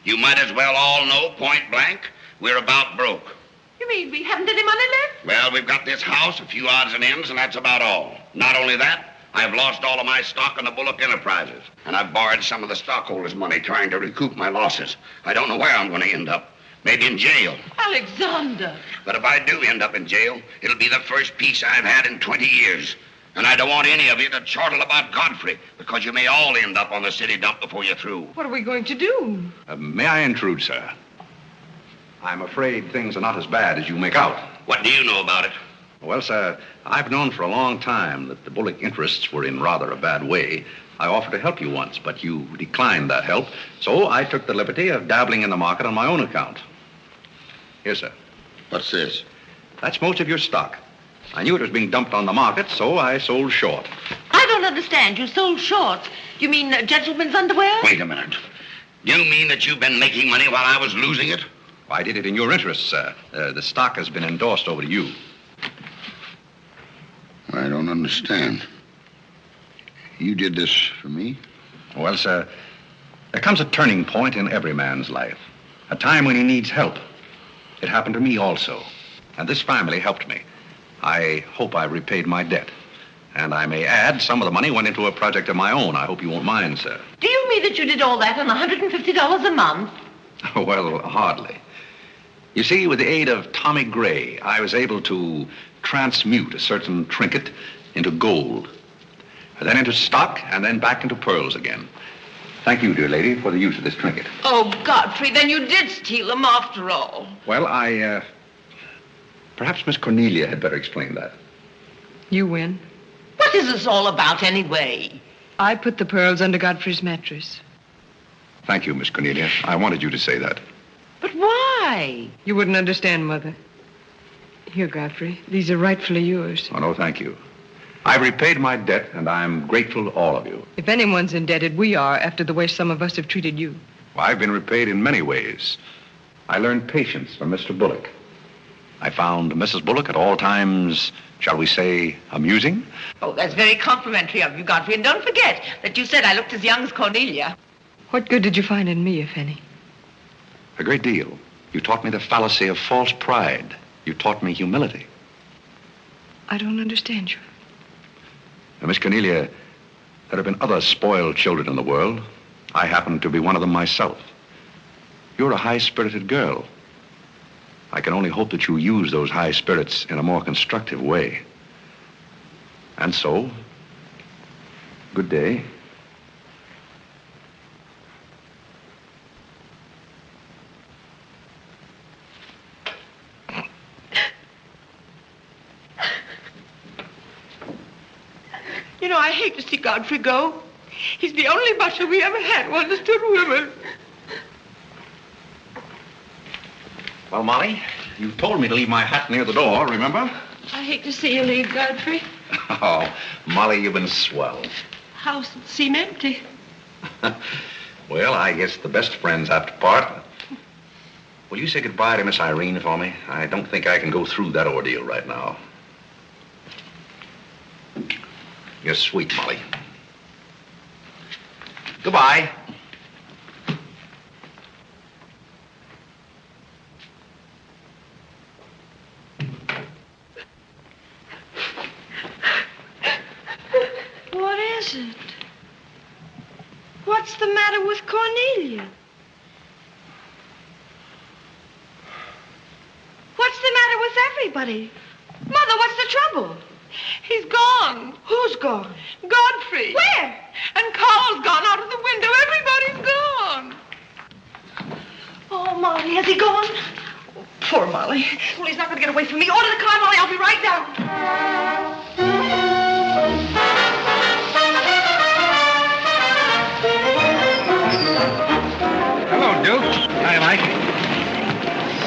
You might as well all know, point blank, we're about broke. You mean we haven't any money left? Well, we've got this house, a few odds and ends, and that's about all. Not only that, I've lost all of my stock in the Bullock Enterprises, and I've borrowed some of the stockholders' money trying to recoup my losses. I don't know where I'm going to end up. Maybe in jail. Alexander! But if I do end up in jail, it'll be the first peace I've had in 20 years. And I don't want any of you to chortle about Godfrey, because you may all end up on the city dump before you're through. What are we going to do? May I intrude, sir? I'm afraid things are not as bad as you make out. What do you know about it? Well, sir, I've known for a long time that the Bullock interests were in rather a bad way. I offered to help you once, but you declined that help, so I took the liberty of dabbling in the market on my own account. Here, sir. What's this? That's most of your stock. I knew it was being dumped on the market, so I sold short. I don't understand. You sold shorts. You mean gentlemen's underwear? Wait a minute. You mean that you've been making money while I was losing it? I did it in your interest, sir. The stock has been endorsed over to you. I don't understand. You did this for me? Well, sir, there comes a turning point in every man's life. A time when he needs help. It happened to me also. And this family helped me. I hope I repaid my debt. And I may add, some of the money went into a project of my own. I hope you won't mind, sir. Do you mean that you did all that on $150 a month? Well, hardly. You see, with the aid of Tommy Gray, I was able to transmute a certain trinket into gold, then into stock, and then back into pearls again. Thank you, dear lady, for the use of this trinket. Oh, Godfrey, then you did steal them after all. Well, perhaps Miss Cornelia had better explain that. You win. What is this all about, anyway? I put the pearls under Godfrey's mattress. Thank you, Miss Cornelia. I wanted you to say that. But why? You wouldn't understand, Mother. Here, Godfrey. These are rightfully yours. Oh, no, thank you. I've repaid my debt, and I'm grateful to all of you. If anyone's indebted, we are, after the way some of us have treated you. Well, I've been repaid in many ways. I learned patience from Mr. Bullock. I found Mrs. Bullock at all times, shall we say, amusing. Oh, that's very complimentary of you, Godfrey. And don't forget that you said I looked as young as Cornelia. What good did you find in me, if any? A great deal. You taught me the fallacy of false pride. You taught me humility. I don't understand you. Now, Miss Cornelia, there have been other spoiled children in the world. I happen to be one of them myself. You're a high-spirited girl. I can only hope that you use those high spirits in a more constructive way. And so, good day. You know, I hate to see Godfrey go. He's the only butler we ever had who understood women. Well, Molly, you told me to leave my hat near the door, remember? I hate to see you leave, Godfrey. Oh, Molly, you've been swell. House seem empty. Well, I guess the best friends have to part. Will you say goodbye to Miss Irene for me? I don't think I can go through that ordeal right now. You're sweet, Molly. Goodbye. What is it? What's the matter with Cornelia? What's the matter with everybody? Mother, what's the trouble? He's gone. Who's gone? Godfrey. Where? And Carol's gone out of the window. Everybody's gone. Oh, Molly, has he gone? Oh, poor Molly. Well, he's not going to get away from me. Order the car, Molly. I'll be right down. Hello, Duke. Hi, Mike.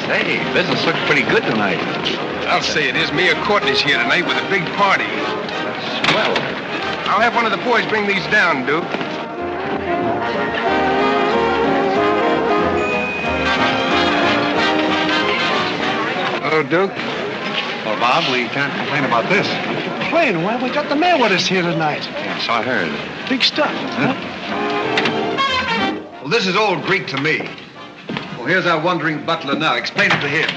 Say, business looks pretty good tonight. I'll say it is. Mia Courtney's here tonight with a big party. Swell. I'll have one of the boys bring these down, Duke. Hello, Duke. Well, Bob, we can't complain about this. Complain? Well, we got the mayor with us here tonight. Yes, I heard. Big stuff. Huh? Well, this is all Greek to me. Well, here's our wandering butler now. Explain it to him.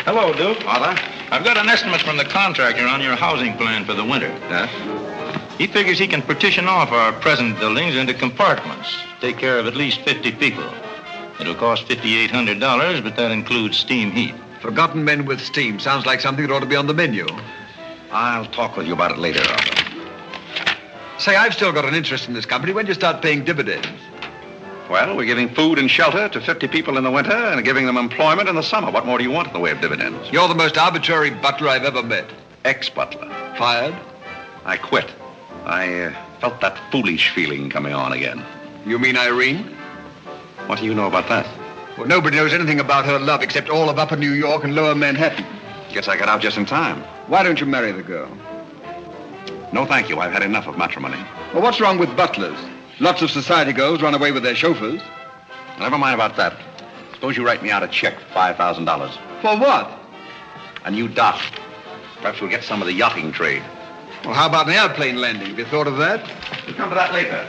Hello, Duke. Father? I've got an estimate from the contractor on your housing plan for the winter. Yes? He figures he can partition off our present buildings into compartments, take care of at least 50 people. It'll cost $5,800, but that includes steam heat. Forgotten men with steam. Sounds like something that ought to be on the menu. I'll talk with you about it later, Arthur. Say, I've still got an interest in this company. When do you start paying dividends? Well, we're giving food and shelter to 50 people in the winter and giving them employment in the summer. What more do you want in the way of dividends? You're the most arbitrary butler I've ever met. Ex-butler. Fired? I quit. I felt that foolish feeling coming on again. You mean Irene? What do you know about that? Well, nobody knows anything about her love except all of Upper New York and Lower Manhattan. Guess I got out just in time. Why don't you marry the girl? No, thank you. I've had enough of matrimony. Well, what's wrong with butlers? Lots of society girls run away with their chauffeurs. Never mind about that. Suppose you write me out a check for $5,000. For what? A new dock. Perhaps we'll get some of the yachting trade. Well, how about an airplane landing? Have you thought of that? We'll come to that later.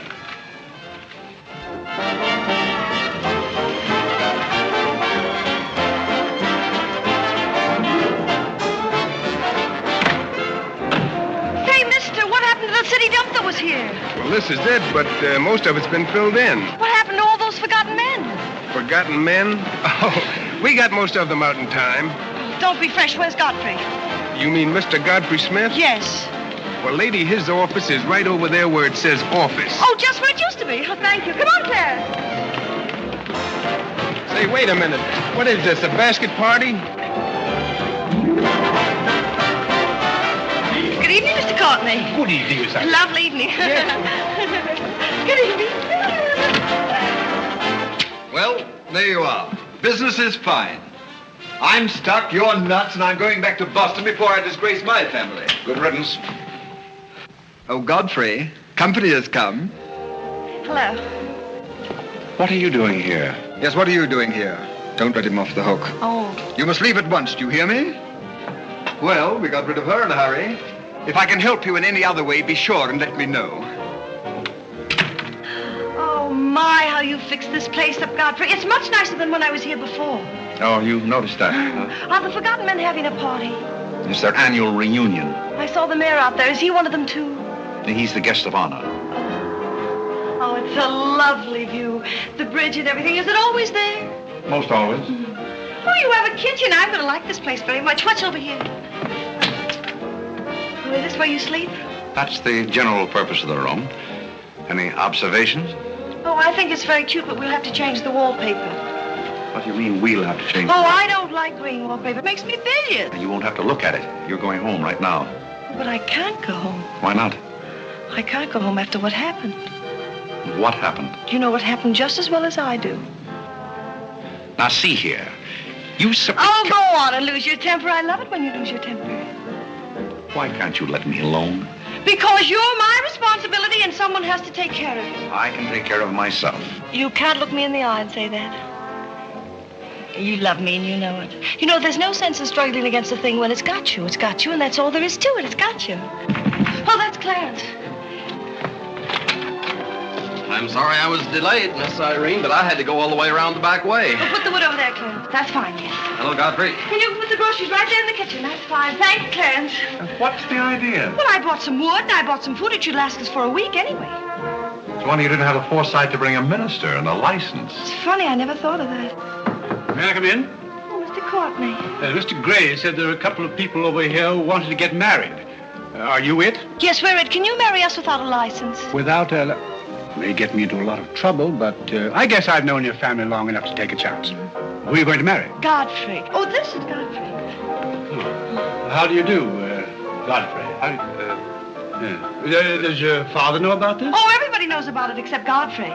Hey, mister, what happened to the city dump that was here? Well, this is it, but most of it's been filled in. What happened to all those forgotten men? Forgotten men? Oh, we got most of them out in time. Don't be fresh. Where's Godfrey? You mean Mr. Godfrey Smith? Yes. Well, lady, his office is right over there where it says office. Oh, just where it used to be. Oh, thank you. Come on, Claire. Say, wait a minute. What is this, a basket party? Good evening, Mr. Courtney. Good evening, Miss Irene. Lovely evening. Good evening. Well, there you are. Business is fine. I'm stuck, you're nuts, and I'm going back to Boston before I disgrace my family. Good riddance. Oh, Godfrey, company has come. Hello. What are you doing here? Yes, what are you doing here? Don't let him off the hook. Oh. You must leave at once, do you hear me? Well, we got rid of her in a hurry. If I can help you in any other way, be sure and let me know. Oh, my, how you fixed this place up, Godfrey. It's much nicer than when I was here before. Oh, you noticed that, huh? Are the Forgotten Men having a party? It's their annual reunion. I saw the mayor out there. Is he one of them, too? He's the guest of honor. Oh, it's a lovely view. The bridge and everything. Is it always there? Most always. Oh, you have a kitchen. I'm going to like this place very much. What's over here? Oh, is this where you sleep? That's the general purpose of the room. Any observations? Oh, I think it's very cute, but we'll have to change the wallpaper. What do you mean we'll have to change? Oh, I don't like green wallpaper. It makes me bilious. You won't have to look at it. You're going home right now. But I can't go home. Why not? I can't go home after what happened. What happened? You know what happened just as well as I do. Now, see here. You Oh, go on and lose your temper. I love it when you lose your temper. Why can't you let me alone? Because you're my responsibility and someone has to take care of you. I can take care of myself. You can't look me in the eye and say that. You love me and you know it. You know, there's no sense in struggling against a thing when it's got you. It's got you, and that's all there is to it. It's got you. Oh, that's Clarence. I'm sorry I was delayed, Miss Irene, but I had to go all the way around the back way. Well, put the wood over there, Clarence. That's fine, yes. Hello, Godfrey. And you can put the groceries right there in the kitchen. That's fine. Thanks, Clarence. What's the idea? Well, I bought some wood and I bought some food. It should last us for a week anyway. It's wonder you didn't have the foresight to bring a minister and a license. It's funny. I never thought of that. May I come in? Oh, Mr. Courtney. Mr. Gray said there are a couple of people over here who wanted to get married. Are you it? Yes, we're it. Can you marry us without a license? Without a... May get me into a lot of trouble, but I guess I've known your family long enough to take a chance. Who are you going to marry? Godfrey. Oh, this is Godfrey. How do you do, Godfrey? Does your father know about this? Oh, everybody knows about it except Godfrey.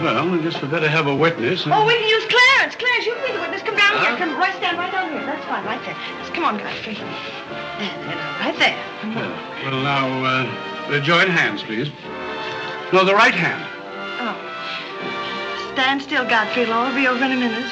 Well, I guess we better have a witness. Oh, we can use Clarence. Clarence, you can be the witness. Come down here. Come right stand right down here. That's fine, right there. Just come on, Godfrey. Right there. Well, now, join hands, please. No, the right hand. Oh. Stand still, Godfrey. It'll all be over in a minute.